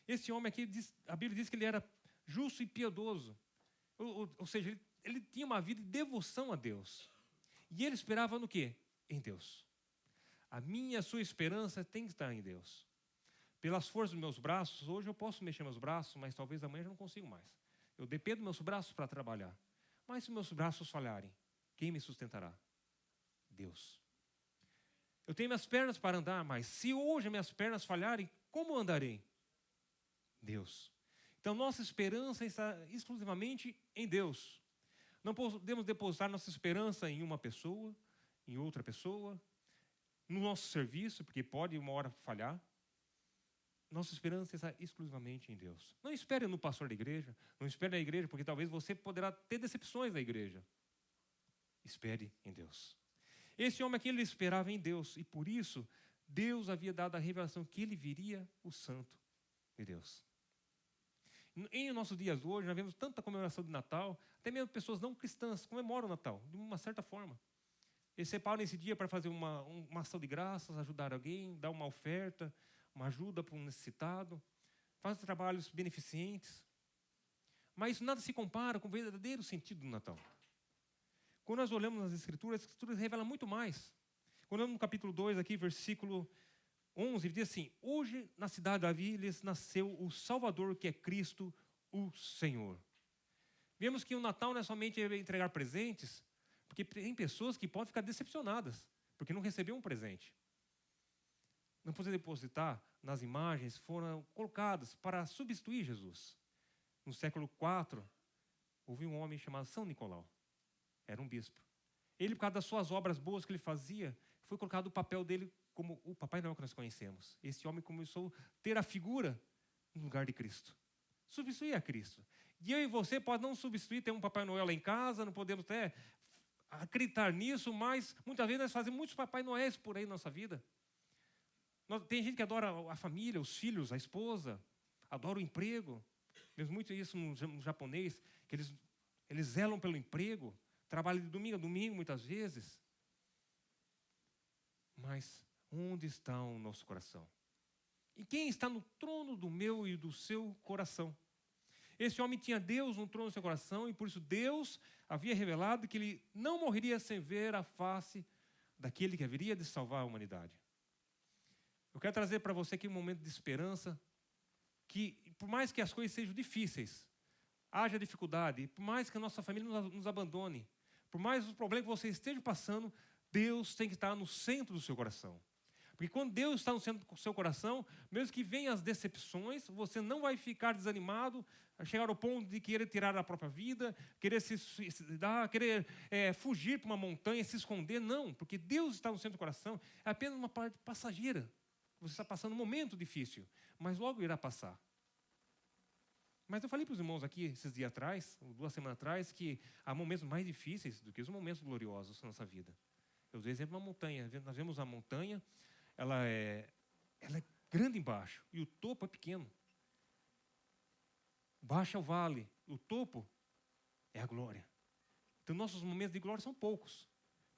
Esse homem aqui, a Bíblia diz que ele era justo e piedoso. Ou seja, ele tinha uma vida de devoção a Deus. E ele esperava no quê? Em Deus. A minha, a sua esperança tem que estar em Deus. Pelas forças dos meus braços, hoje eu posso mexer meus braços, mas talvez amanhã eu não consigo mais. Eu dependo dos meus braços para trabalhar. Mas se meus braços falharem, quem me sustentará? Deus. Eu tenho minhas pernas para andar, mas se hoje minhas pernas falharem, como andarei? Deus. Então nossa esperança está exclusivamente em Deus. Não podemos depositar nossa esperança em uma pessoa, em outra pessoa, no nosso serviço, porque pode uma hora falhar. Nossa esperança está exclusivamente em Deus. Não espere no pastor da igreja, não espere na igreja, porque talvez você poderá ter decepções da igreja. Espere em Deus. Esse homem aqui, ele esperava em Deus, e por isso Deus havia dado a revelação que ele viria o Santo de Deus. Em nossos dias hoje, nós vemos tanta comemoração de Natal, até mesmo pessoas não cristãs comemoram o Natal, de uma certa forma. Eles separam esse dia para fazer uma ação de graças, ajudar alguém, dar uma oferta, uma ajuda para um necessitado, fazem trabalhos beneficentes. Mas nada se compara com o verdadeiro sentido do Natal. Quando nós olhamos nas Escrituras, as Escrituras revelam muito mais. Quando olhamos no capítulo 2, aqui, versículo 11, diz assim: hoje, na cidade de Davi, lhes nasceu o Salvador, que é Cristo, o Senhor. Vemos que o Natal não é somente entregar presentes, porque tem pessoas que podem ficar decepcionadas, porque não receberam um presente. Não poder depositar nas imagens foram colocadas para substituir Jesus. No século IV, houve um homem chamado São Nicolau. Era um bispo. Ele, por causa das suas obras boas que ele fazia, foi colocado o papel dele como o Papai Noel que nós conhecemos. Esse homem começou a ter a figura no lugar de Cristo. Substituir a Cristo. E eu e você pode não substituir, ter um Papai Noel lá em casa, não podemos até acreditar nisso, mas muitas vezes nós fazemos muitos Papai Noéis por aí na nossa vida. Tem gente que adora a família, os filhos, a esposa, adora o emprego. Vemos muito isso no japonês, que eles zelam pelo emprego, trabalham de domingo a domingo muitas vezes. Mas onde está o nosso coração? E quem está no trono do meu e do seu coração? Esse homem tinha Deus no trono do seu coração, e por isso Deus havia revelado que ele não morreria sem ver a face daquele que haveria de salvar a humanidade. Eu quero trazer para você aqui um momento de esperança, que por mais que as coisas sejam difíceis, haja dificuldade, por mais que a nossa família nos abandone, por mais os problemas que você esteja passando, Deus tem que estar no centro do seu coração. Porque quando Deus está no centro do seu coração, mesmo que venham as decepções, você não vai ficar desanimado, chegar ao ponto de querer tirar a própria vida, querer se suicidar, querer fugir para uma montanha, se esconder. Não, porque Deus está no centro do coração, é apenas uma parte passageira. Você está passando um momento difícil, mas logo irá passar. Mas eu falei para os irmãos aqui, esses dias atrás, 2 semanas atrás, que há momentos mais difíceis do que os momentos gloriosos na nossa vida. Eu dei exemplo uma montanha. Nós vemos a montanha, ela é grande embaixo e o topo é pequeno. Baixo é o vale, o topo é a glória. Então, nossos momentos de glória são poucos.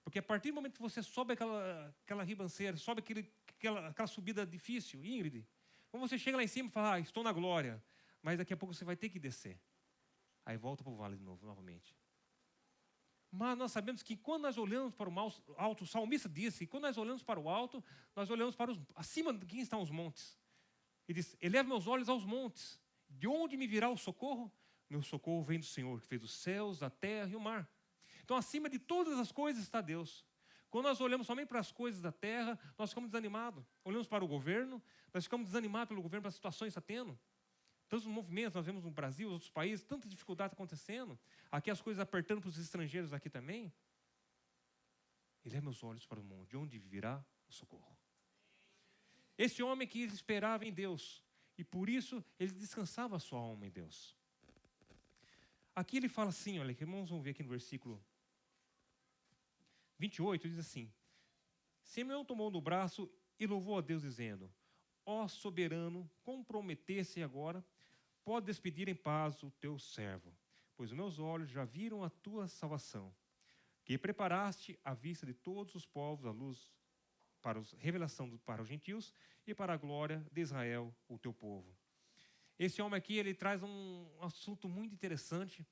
Porque a partir do momento que você sobe aquela ribanceira, sobe aquela subida difícil, íngreme, quando você chega lá em cima e fala, estou na glória, mas daqui a pouco você vai ter que descer. Aí volta para o vale de novo, novamente. Mas nós sabemos que quando nós olhamos para o alto, o salmista disse, que quando nós olhamos para o alto, nós olhamos para acima de quem estão os montes. Ele diz, eleva meus olhos aos montes. De onde me virá o socorro? Meu socorro vem do Senhor, que fez os céus, a terra e o mar. Então, acima de todas as coisas está Deus. Quando nós olhamos somente para as coisas da terra, nós ficamos desanimados. Olhamos para o governo, nós ficamos desanimados pelo governo, para as situações que está tendo. Tantos movimentos nós vemos no Brasil, nos outros países, tanta dificuldade acontecendo. Aqui as coisas apertando para os estrangeiros aqui também. Eleva meus olhos para o monte, de onde virá o socorro. Esse homem que esperava em Deus, e por isso ele descansava a sua alma em Deus. Aqui ele fala assim, olha, irmãos, vamos ver aqui no versículo 28, diz assim: Simeão tomou no braço e louvou a Deus, dizendo, ó soberano, comprometer-se agora, pode despedir em paz o teu servo, pois os meus olhos já viram a tua salvação, que preparaste à vista de todos os povos a luz para a revelação para os gentios e para a glória de Israel, o teu povo. Esse homem aqui, ele traz um assunto muito interessante,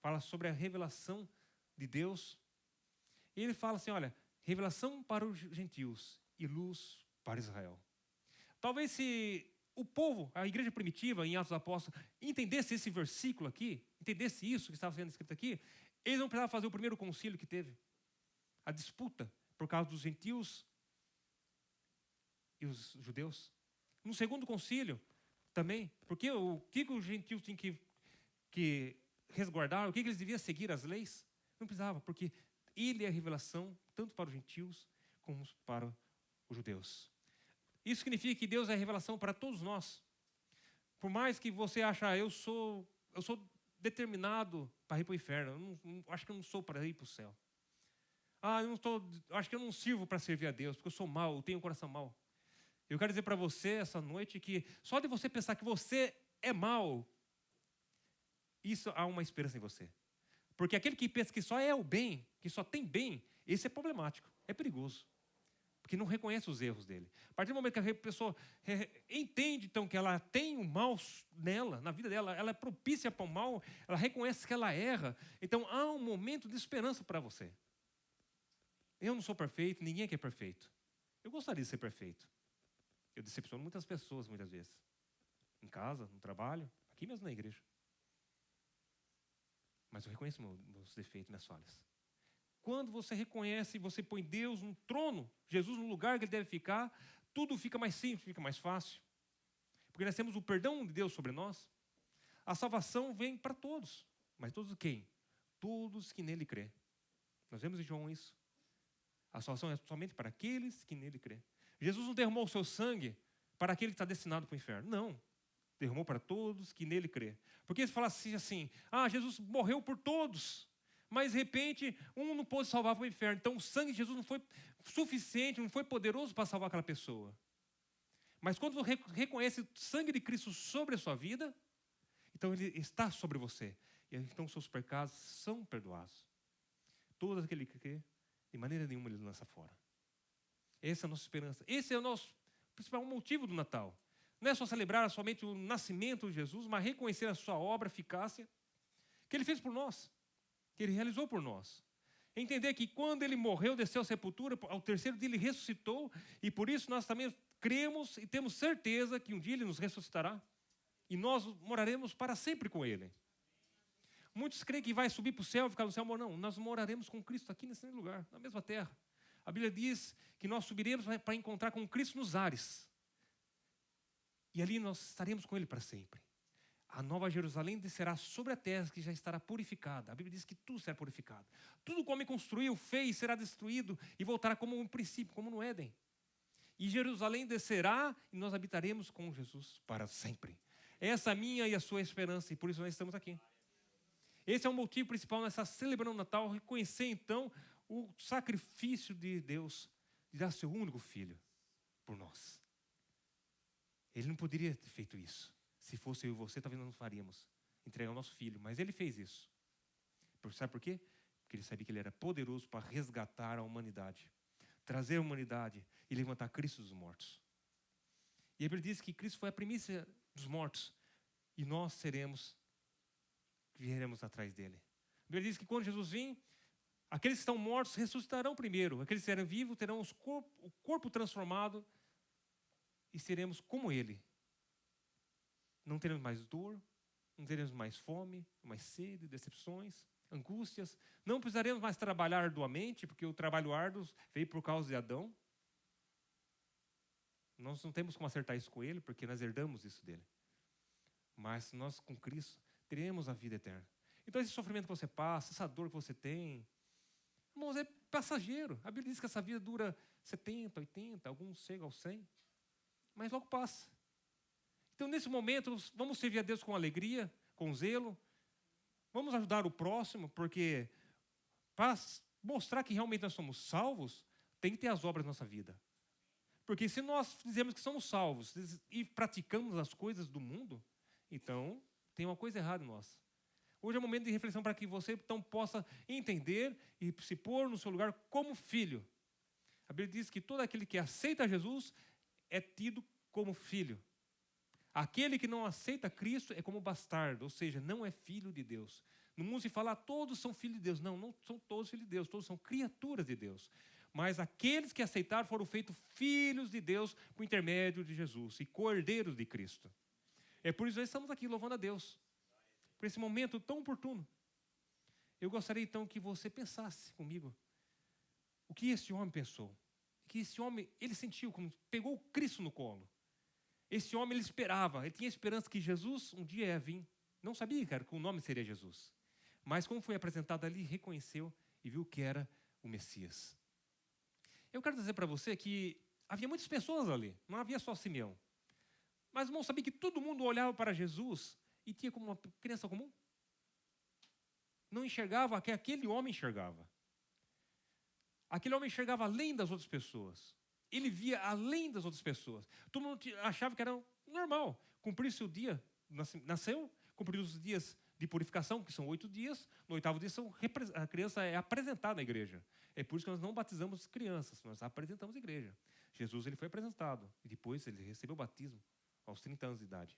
fala sobre a revelação de Deus. E ele fala assim, olha, revelação para os gentios e luz para Israel. Talvez se o povo, a igreja primitiva, em Atos dos Apóstolos, entendesse esse versículo aqui, entendesse isso que estava sendo escrito aqui, eles não precisavam fazer o primeiro concílio que teve. A disputa por causa dos gentios e os judeus. No segundo concílio, também, porque o que os gentios tinham que resguardar, o que eles deviam seguir as leis? Não precisava, porque ele é a revelação tanto para os gentios como para os judeus. Isso significa que Deus é a revelação para todos nós. Por mais que você ache, eu sou determinado para ir para o inferno, acho que eu não sou para ir para o céu. Acho que eu não sirvo para servir a Deus, porque eu sou mau, eu tenho um coração mau. Eu quero dizer para você essa noite que só de você pensar que você é mau, isso há uma esperança em você. Porque aquele que pensa que só é o bem, que só tem bem, esse é problemático, é perigoso. porque não reconhece os erros dele. A partir do momento que a pessoa entende, então, que ela tem o mal nela, na vida dela, ela é propícia para o mal, ela reconhece que ela erra, então há um momento de esperança para você. Eu não sou perfeito, ninguém aqui é perfeito. Eu gostaria de ser perfeito. Eu decepciono muitas pessoas, muitas vezes. Em casa, no trabalho, aqui mesmo na igreja. Mas eu reconheço meus defeitos, minhas falhas. Quando você reconhece e você põe Deus no trono, Jesus no lugar que ele deve ficar, tudo fica mais simples, fica mais fácil. Porque nós temos o perdão de Deus sobre nós. A salvação vem para todos. Mas todos quem? Todos que nele crê. Nós vemos em João isso. A salvação é somente para aqueles que nele crê. Jesus não derramou o seu sangue para aquele que está destinado para o inferno. Não. Derramou para todos que nele crê. Porque se falasse assim, Jesus morreu por todos, mas de repente um não pôde salvar para o inferno. Então o sangue de Jesus não foi suficiente, não foi poderoso para salvar aquela pessoa. Mas quando você reconhece o sangue de Cristo sobre a sua vida, então ele está sobre você. E então seus pecados são perdoados. Todo aquele que crê, de maneira nenhuma ele lança fora. Essa é a nossa esperança. Esse é o nosso principal motivo do Natal. Não é só celebrar somente o nascimento de Jesus, mas reconhecer a sua obra, eficácia, que ele fez por nós, que ele realizou por nós. Entender que quando ele morreu, desceu à sepultura, ao terceiro dia ele ressuscitou, e por isso nós também cremos e temos certeza que um dia ele nos ressuscitará, e nós moraremos para sempre com ele. Muitos creem que vai subir para o céu e ficar no céu. Não, nós moraremos com Cristo aqui nesse lugar, na mesma terra. A Bíblia diz que nós subiremos para encontrar com Cristo nos ares. E ali nós estaremos com ele para sempre. A nova Jerusalém descerá sobre a terra que já estará purificada. A Bíblia diz que tudo será purificado. Tudo que o homem construiu, fez, será destruído e voltará como um princípio, como no Éden. E Jerusalém descerá e nós habitaremos com Jesus para sempre. Essa é a minha e a sua esperança e por isso nós estamos aqui. Esse é o motivo principal nessa celebração do Natal, reconhecer então o sacrifício de Deus de dar seu único filho por nós. Ele não poderia ter feito isso. Se fosse eu e você, talvez nós não faríamos. Entregar o nosso filho. Mas ele fez isso. Sabe por quê? Porque ele sabia que ele era poderoso para resgatar a humanidade. Trazer a humanidade e levantar Cristo dos mortos. E a Bíblia diz que Cristo foi a primícia dos mortos. E nós viremos atrás dele. A Bíblia diz que quando Jesus vir, aqueles que estão mortos ressuscitarão primeiro. Aqueles que serão vivos terão o corpo transformado e seremos como ele. Não teremos mais dor, não teremos mais fome, mais sede, decepções, angústias. Não precisaremos mais trabalhar arduamente, porque o trabalho árduo veio por causa de Adão. Nós não temos como acertar isso com ele, porque nós herdamos isso dele. Mas nós com Cristo teremos a vida eterna. Então esse sofrimento que você passa, essa dor que você tem, irmãos, é passageiro. A Bíblia diz que essa vida dura 70, 80, alguns chegam aos 100. Mas logo passa. Então, nesse momento, vamos servir a Deus com alegria, com zelo. Vamos ajudar o próximo, porque para mostrar que realmente nós somos salvos, tem que ter as obras na nossa vida. Porque se nós dizemos que somos salvos e praticamos as coisas do mundo, então tem uma coisa errada em nós. Hoje é um momento de reflexão para que você então possa entender e se pôr no seu lugar como filho. A Bíblia diz que todo aquele que aceita Jesus é tido como filho. Aquele que não aceita Cristo é como bastardo, ou seja, não é filho de Deus. No mundo se fala, todos são filhos de Deus. Não, não são todos filhos de Deus, todos são criaturas de Deus. Mas aqueles que aceitaram foram feitos filhos de Deus por intermédio de Jesus e cordeiros de Cristo. É por isso que nós estamos aqui louvando a Deus, por esse momento tão oportuno. Eu gostaria então que você pensasse comigo o que esse homem pensou. Que esse homem, ele sentiu, como pegou Cristo no colo. Esse homem, ele esperava, ele tinha esperança que Jesus um dia ia vir. Não sabia, cara, que o nome seria Jesus. Mas como foi apresentado ali, reconheceu e viu que era o Messias. Eu quero dizer para você que havia muitas pessoas ali, não havia só Simeão. Mas, irmão, sabia que todo mundo olhava para Jesus e tinha como uma criança comum? Não enxergava o que aquele homem enxergava. Aquele homem enxergava além das outras pessoas. Ele via além das outras pessoas. Todo mundo achava que era normal. Cumprir seu dia, nasceu, cumpriu os dias de purificação, que são 8 dias. No 8º dia, a criança é apresentada na igreja. É por isso que nós não batizamos crianças, nós apresentamos a igreja. Jesus ele foi apresentado e depois ele recebeu o batismo aos 30 anos de idade.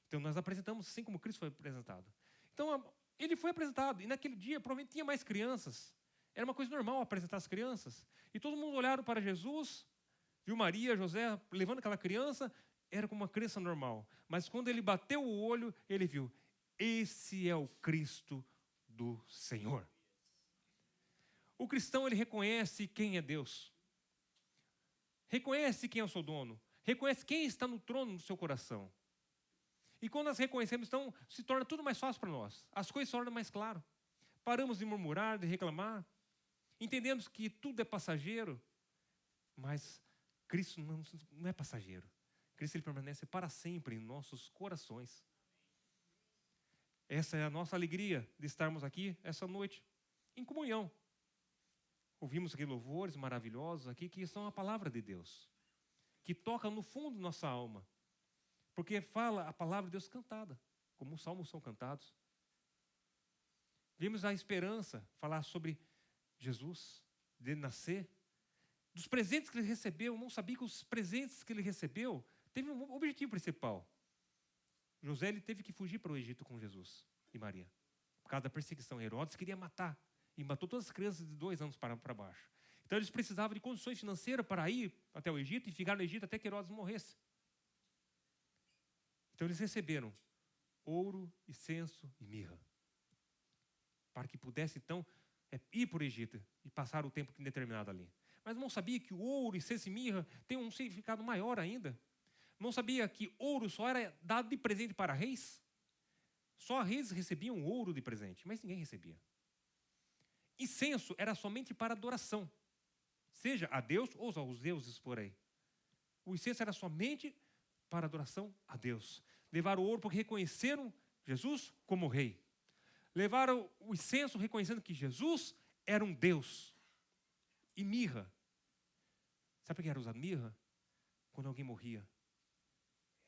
Então nós apresentamos assim como Cristo foi apresentado. Então ele foi apresentado e naquele dia provavelmente tinha mais crianças. Era uma coisa normal apresentar as crianças. E todo mundo olharam para Jesus, viu Maria, José levando aquela criança, era como uma criança normal. Mas quando ele bateu o olho, ele viu, esse é o Cristo do Senhor. O cristão, ele reconhece quem é Deus. Reconhece quem é o seu dono. Reconhece quem está no trono do seu coração. E quando nós reconhecemos, então, se torna tudo mais fácil para nós. As coisas se tornam mais claras. Paramos de murmurar, de reclamar. Entendemos que tudo é passageiro. Mas Cristo não é passageiro. Cristo ele permanece para sempre em nossos corações. Essa é a nossa alegria de estarmos aqui essa noite, em comunhão. Ouvimos aqui louvores maravilhosos aqui, que são a palavra de Deus, que toca no fundo da nossa alma, porque fala a palavra de Deus cantada, como os salmos são cantados. Vimos a esperança, falar sobre Jesus, dele nascer, dos presentes que ele recebeu. Não sabia que os presentes que ele recebeu teve um objetivo principal. José ele teve que fugir para o Egito com Jesus e Maria, por causa da perseguição. Herodes queria matar, e matou todas as crianças de 2 anos para baixo. Então eles precisavam de condições financeiras para ir até o Egito e ficar no Egito até que Herodes morresse. Então eles receberam ouro, incenso e mirra, para que pudesse então ir para o Egito e passar o tempo determinado ali. Mas não sabia que o ouro, incenso e mirra tem um significado maior ainda. Não sabia que ouro só era dado de presente para reis? Só reis recebiam ouro de presente, mas ninguém recebia. Incenso era somente para adoração, seja a Deus ou aos deuses por aí. O incenso era somente para adoração a Deus. Levaram o ouro porque reconheceram Jesus como rei. Levaram o incenso reconhecendo que Jesus era um Deus. E mirra. Sabe por que era usado mirra? Quando alguém morria,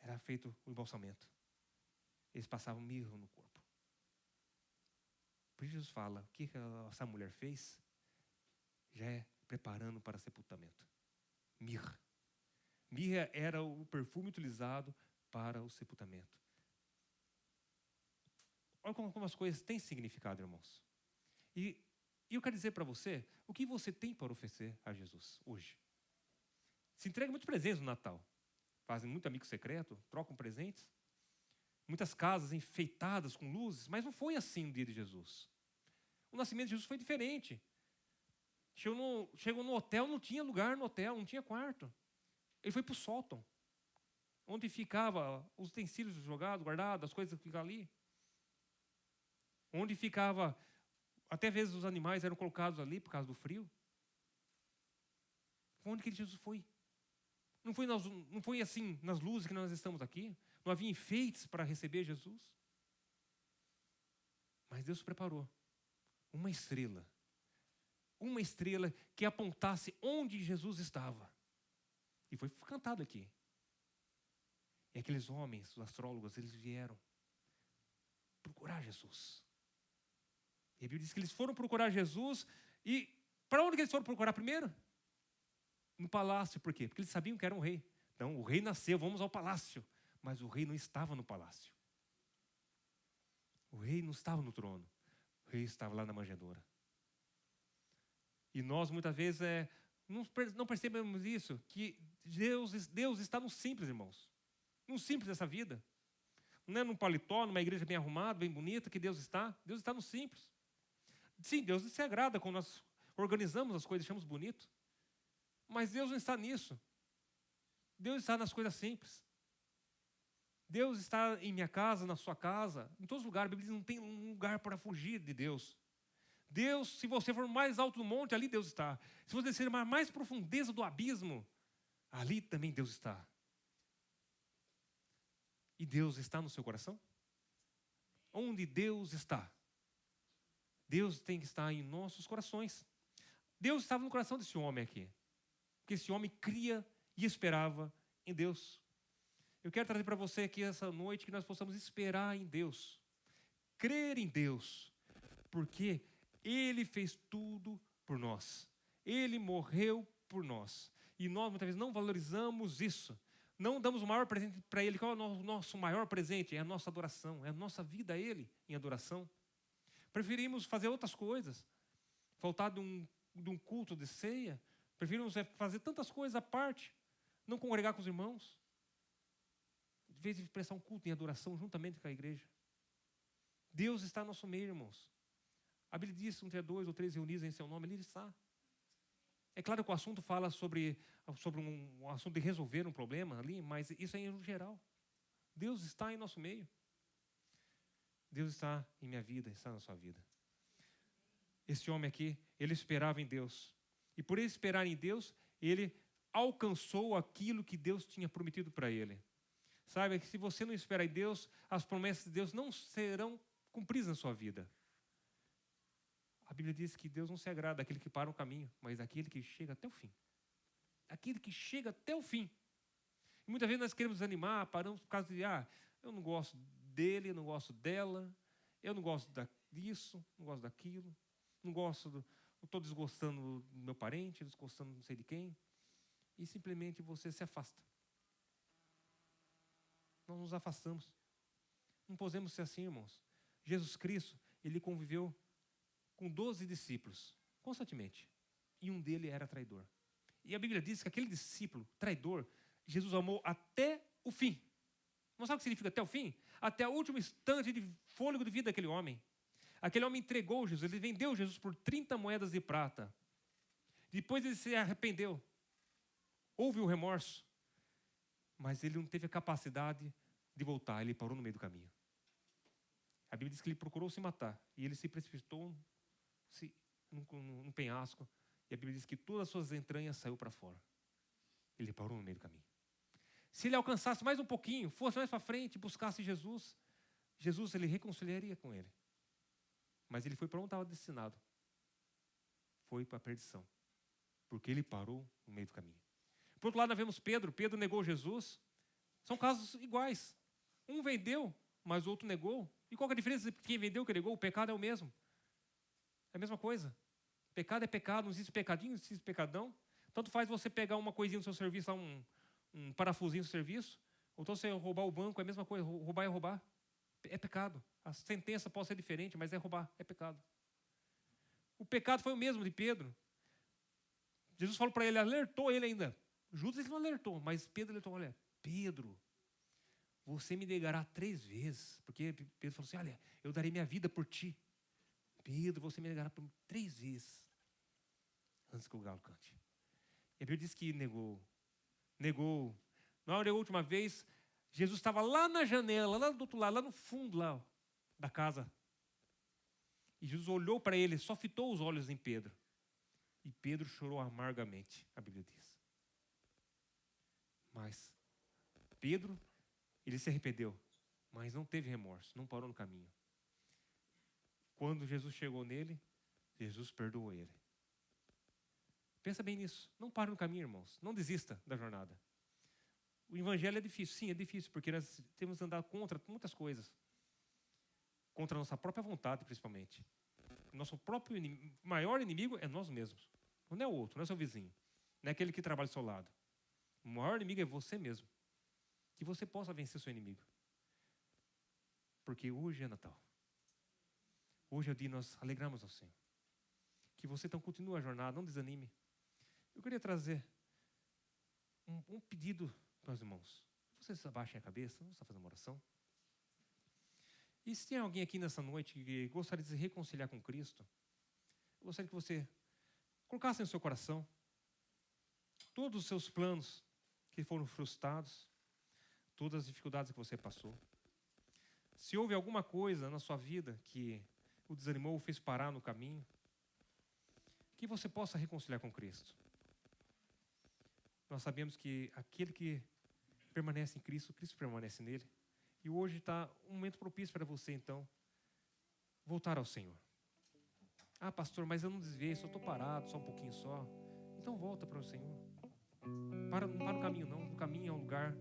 era feito o embalsamento. Eles passavam mirra no corpo. Por isso Jesus fala, o que essa mulher fez? Já é preparando para sepultamento. Mirra. Mirra era o perfume utilizado para o sepultamento. Olha como as coisas têm significado, irmãos. E eu quero dizer para você, o que você tem para oferecer a Jesus hoje? Se entrega muitos presentes no Natal. Fazem muito amigo secreto, trocam presentes. Muitas casas enfeitadas com luzes, mas não foi assim no dia de Jesus. O nascimento de Jesus foi diferente. Chegou no hotel, não tinha lugar no hotel, não tinha quarto. Ele foi para o sótão, onde ficava os utensílios jogados, guardados, as coisas que ficavam ali. Onde ficava, até vezes os animais eram colocados ali por causa do frio. Onde que Jesus foi? Não foi assim nas luzes que nós estamos aqui. Não havia enfeites para receber Jesus. Mas Deus preparou uma estrela que apontasse onde Jesus estava. E foi cantado aqui. E aqueles homens, os astrólogos, eles vieram procurar Jesus. E a Bíblia diz que eles foram procurar Jesus. E para onde que eles foram procurar primeiro? No palácio. Por quê? Porque eles sabiam que era um rei. Então, o rei nasceu, vamos ao palácio. Mas o rei não estava no palácio. O rei não estava no trono. O rei estava lá na manjedoura. E nós, muitas vezes, não percebemos isso, que Deus está no simples, irmãos. No simples dessa vida. Não é num paletó, numa igreja bem arrumada, bem bonita, que Deus está. Deus está no simples. Sim, Deus se agrada quando nós organizamos as coisas, deixamos bonito. Mas Deus não está nisso. Deus está nas coisas simples. Deus está em minha casa, na sua casa, em todos os lugares. A Bíblia diz, não tem um lugar para fugir de Deus. Deus, se você for mais alto do monte, ali Deus está. Se você descer mais profundeza do abismo, ali também Deus está. E Deus está no seu coração? Onde Deus está? Deus tem que estar em nossos corações. Deus estava no coração desse homem aqui. Porque esse homem cria e esperava em Deus. Eu quero trazer para você aqui essa noite que nós possamos esperar em Deus. crer em Deus, porque Ele fez tudo por nós. Ele morreu por nós. E nós, muitas vezes, não valorizamos isso. Não damos o maior presente para Ele. Qual é o nosso maior presente? É a nossa adoração, é a nossa vida a Ele em adoração. Preferimos fazer outras coisas. Faltar de um culto de ceia. Preferimos fazer tantas coisas à parte. Não congregar com os irmãos. De vez de prestar um culto em adoração juntamente com a igreja. Deus está no nosso meio, irmãos. A Bíblia diz, onde é 2 ou 3 reunidos em seu nome, Ele está. É claro que o assunto fala sobre um assunto de resolver um problema ali, mas isso é em geral. Deus está em nosso meio. Deus está em minha vida, está na sua vida. Esse homem aqui, ele esperava em Deus. E por ele esperar em Deus, ele alcançou aquilo que Deus tinha prometido para ele. Sabe que se você não esperar em Deus, as promessas de Deus não serão cumpridas na sua vida. A Bíblia diz que Deus não se agrada daquele que para o caminho, mas daquele que chega até o fim. Aquele que chega até o fim. E muitas vezes nós queremos desanimar, paramos por causa de, eu não gosto dele, eu não gosto dela, eu não gosto disso, não gosto daquilo, não estou desgostando do meu parente, desgostando não sei de quem. E simplesmente você se afasta. Nós nos afastamos. Não podemos ser assim, irmãos. Jesus Cristo, Ele conviveu com 12 discípulos, constantemente. E um deles era traidor. E a Bíblia diz que aquele discípulo, traidor, Jesus amou até o fim. Não sabe o que significa até o fim? Até o último instante de fôlego de vida daquele homem. Aquele homem entregou Jesus, ele vendeu Jesus por 30 moedas de prata. Depois ele se arrependeu. Houve o remorso. Mas ele não teve a capacidade de voltar, ele parou no meio do caminho. A Bíblia diz que ele procurou se matar. E ele se precipitou num penhasco. E a Bíblia diz que todas as suas entranhas saiu para fora. Ele parou no meio do caminho. Se ele alcançasse mais um pouquinho, fosse mais para frente, buscasse Jesus, ele reconciliaria com ele. Mas ele foi para onde estava destinado. Foi para a perdição. Porque ele parou no meio do caminho. Por outro lado, nós vemos Pedro. Pedro negou Jesus. São casos iguais. Um vendeu, mas o outro negou. E qual é a diferença entre quem vendeu e quem negou? O pecado é o mesmo. É a mesma coisa. Pecado é pecado, não existe pecadinho, não existe pecadão. Tanto faz você pegar uma coisinha no seu serviço, um parafusinho no serviço, ou então você roubar o banco, é a mesma coisa, roubar é roubar. É pecado. A sentença pode ser diferente, mas é roubar, é pecado. O pecado foi o mesmo de Pedro. Jesus falou para ele, alertou ele ainda. Judas ele não alertou, mas Pedro alertou, olha, Pedro, você me negará 3 vezes. Porque Pedro falou assim, olha, eu darei minha vida por ti. Pedro, você me negará por 3 vezes. Antes que o galo cante. E a Bíblia diz que negou. Na hora da última vez, Jesus estava lá na janela, lá do outro lado, lá no fundo lá, da casa. E Jesus olhou para ele, só fitou os olhos em Pedro. E Pedro chorou amargamente, a Bíblia diz. Mas Pedro, ele se arrependeu, mas não teve remorso, não parou no caminho. Quando Jesus chegou nele, Jesus perdoou ele. Pensa bem nisso. Não pare no caminho, irmãos. Não desista da jornada. O evangelho é difícil. Sim, é difícil, porque nós temos que andar contra muitas coisas. Contra a nossa própria vontade, principalmente. O nosso próprio maior inimigo é nós mesmos. Não é o outro, não é o seu vizinho. Não é aquele que trabalha ao seu lado. O maior inimigo é você mesmo. Que você possa vencer seu inimigo. Porque hoje é Natal. Hoje é o dia que nós alegramos ao Senhor. Que você então continue a jornada, não desanime. Eu queria trazer um pedido para os irmãos. Vocês abaixem a cabeça, vamos estar fazendo uma oração. E se tem alguém aqui nessa noite que gostaria de se reconciliar com Cristo, eu gostaria que você colocasse no seu coração todos os seus planos que foram frustrados, todas as dificuldades que você passou. Se houve alguma coisa na sua vida que o desanimou ou fez parar no caminho, que você possa reconciliar com Cristo. Nós sabemos que aquele que permanece em Cristo, Cristo permanece nele. E hoje está um momento propício para você, então, voltar ao Senhor. Ah, pastor, mas eu não desviei, só estou parado, só um pouquinho só. Então volta para o Senhor. Não para no caminho, não. No caminho é um lugar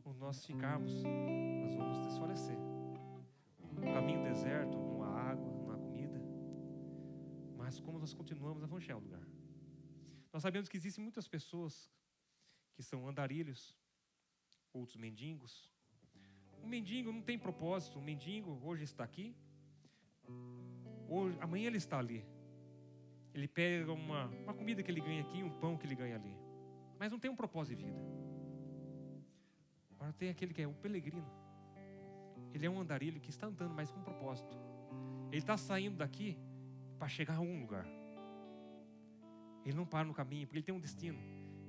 onde nós ficarmos, nós vamos desfalecer. um caminho deserto, não há água, não há comida. Mas como nós continuamos a chegar ao lugar. Nós sabemos que existem muitas pessoas que são andarilhos, outros mendigos. Um mendigo não tem propósito. Um mendigo hoje está aqui, hoje, amanhã ele está ali. Ele pega uma comida que ele ganha aqui, um pão que ele ganha ali, mas não tem um propósito de vida. Agora tem aquele que é o peregrino. Ele é um andarilho que está andando, mas com um propósito. Ele está saindo daqui para chegar a algum lugar. Ele não para no caminho, porque ele tem um destino.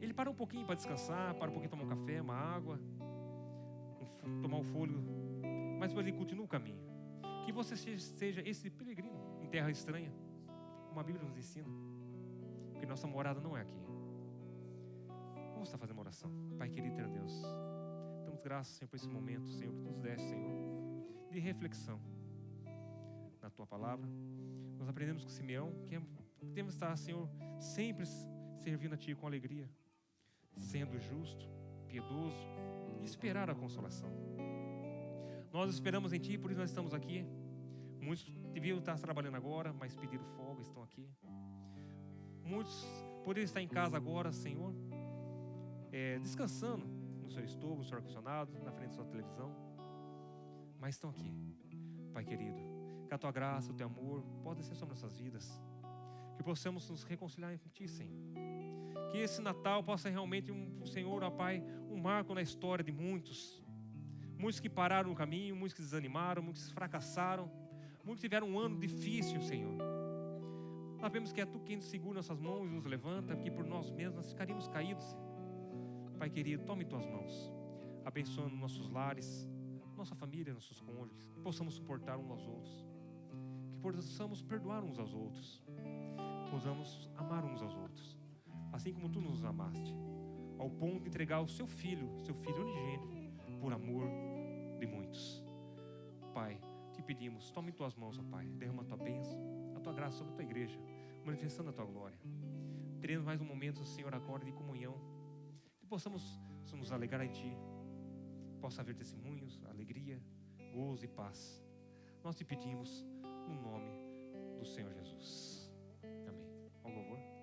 Ele para um pouquinho para descansar, para um pouquinho tomar um café, uma água, tomar um fôlego, mas ele continua o caminho. Que você seja esse peregrino em terra estranha, como a Bíblia nos ensina, porque nossa morada não é aqui. Vamos estar fazendo uma oração. Pai querido, eterno Deus, damos graças, Senhor, por esse momento, Senhor, que nos deste, Senhor, de reflexão na Tua palavra. Nós aprendemos com Simeão que temos estar, Senhor, sempre servindo a Ti com alegria, sendo justo, piedoso e esperar a consolação. Nós esperamos em Ti, por isso nós estamos aqui. Muitos deviam estar trabalhando agora, mas pediram folga, estão aqui. Muitos poderiam estar em casa agora, Senhor, descansando no seu estômago, no seu ar-condicionado, na frente da sua televisão, mas estão aqui. Pai querido, que a Tua graça, o Teu amor possa descer sobre nossas vidas, que possamos nos reconciliar com Ti, Senhor. Que esse Natal possa realmente, Senhor, ó Pai, um marco na história de muitos que pararam no caminho, muitos que desanimaram, muitos que fracassaram, muitos que tiveram um ano difícil, Senhor. Nós sabemos que é Tu quem nos segura nossas mãos e nos levanta, porque por nós mesmos nós ficaríamos caídos, Senhor. Pai querido, tome Tuas mãos, abençoando nossos lares, nossa família, nossos cônjuges, que possamos suportar uns aos outros, que possamos perdoar uns aos outros, possamos amar uns aos outros, assim como Tu nos amaste, ao ponto de entregar o Seu Filho unigênito, por amor de muitos. Pai, Te pedimos, tome Tuas mãos, ó Pai, derrama a Tua bênção, a Tua graça sobre a Tua igreja, manifestando a Tua glória. Teremos mais um momento, Senhor, agora de comunhão, que possamos nos alegrar em Ti, possa haver testemunhos, alegria, gozo e paz. Nós Te pedimos no nome do Senhor Jesus. Amém. Ao louvor.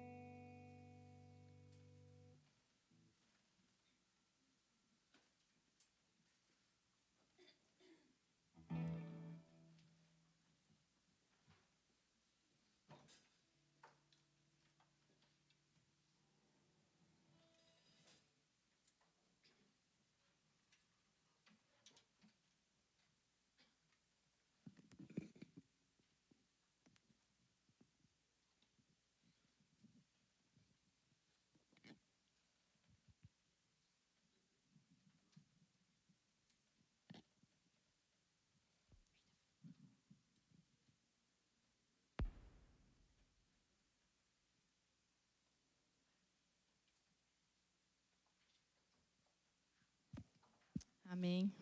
Amém.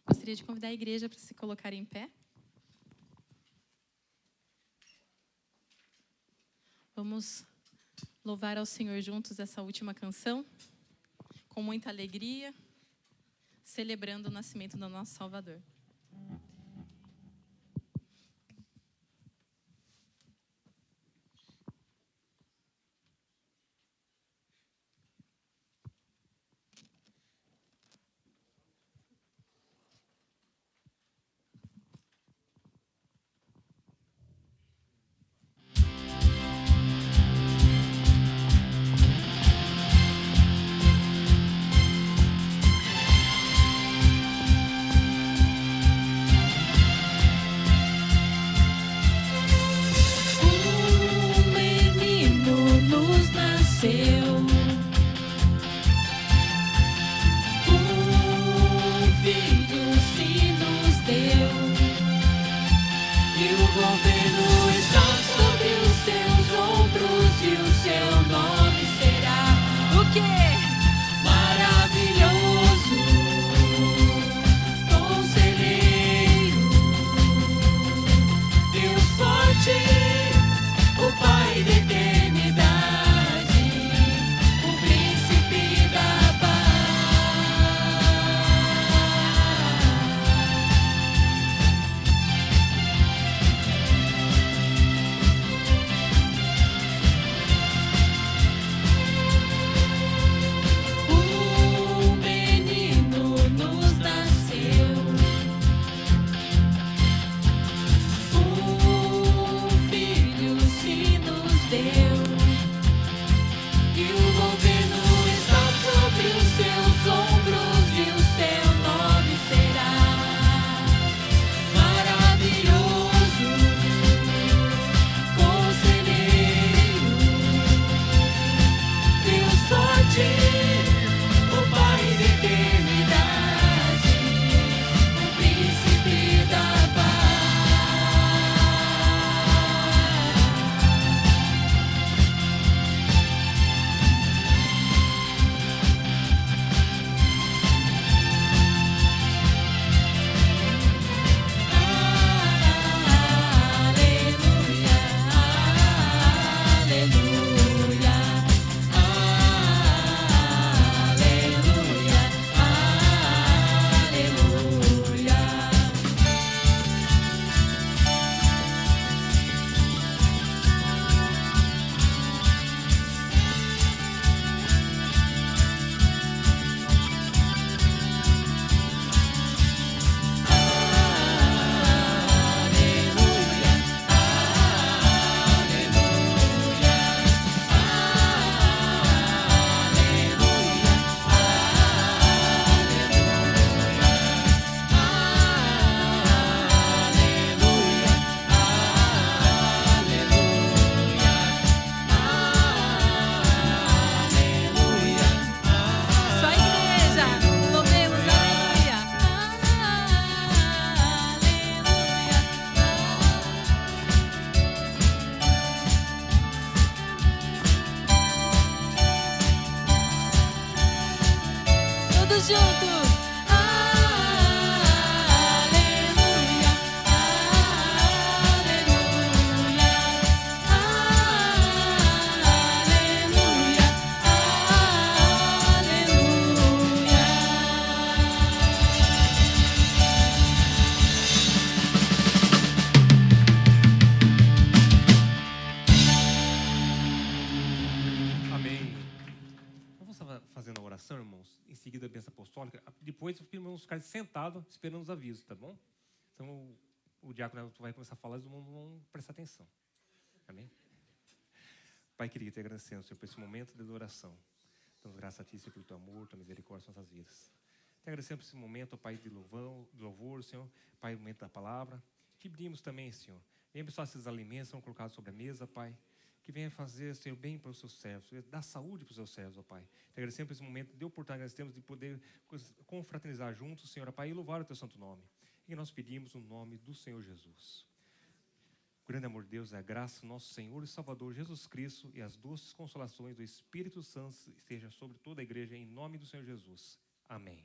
Gostaria de convidar a igreja para se colocar em pé. Vamos louvar ao Senhor juntos essa última canção, com muita alegria, celebrando o nascimento do nosso Salvador. juntos. Aleluia, aleluia, Amém. Vamos fazendo a oração, irmãos. Em seguida, a bênção apostólica. Depois, vamos ficar sentados esperando os avisos, tá bom? Então, o diácono vai começar a falar e vão prestar atenção. Amém? Pai querido, te agradecemos, Senhor, por esse momento de adoração. Damos graças a Ti, Senhor, pelo Teu amor, Tua misericórdia nas nossas vidas. Te agradecemos por esse momento, ó Pai, de louvor, Senhor. Pai, o momento da palavra. Te pedimos também, Senhor, venha abençoar esses alimentos que são colocados sobre a mesa, Pai. Que venha fazer, Senhor, bem para os seus servos, dar saúde para os seus servos, ó Pai. Te agradecemos por esse momento de oportunidade que nós temos de poder confraternizar juntos, Senhor, ó Pai, e louvar o Teu santo nome. E nós pedimos no nome do Senhor Jesus. O grande amor de Deus, a graça do nosso Senhor e Salvador Jesus Cristo e as doces consolações do Espírito Santo estejam sobre toda a igreja, em nome do Senhor Jesus. Amém.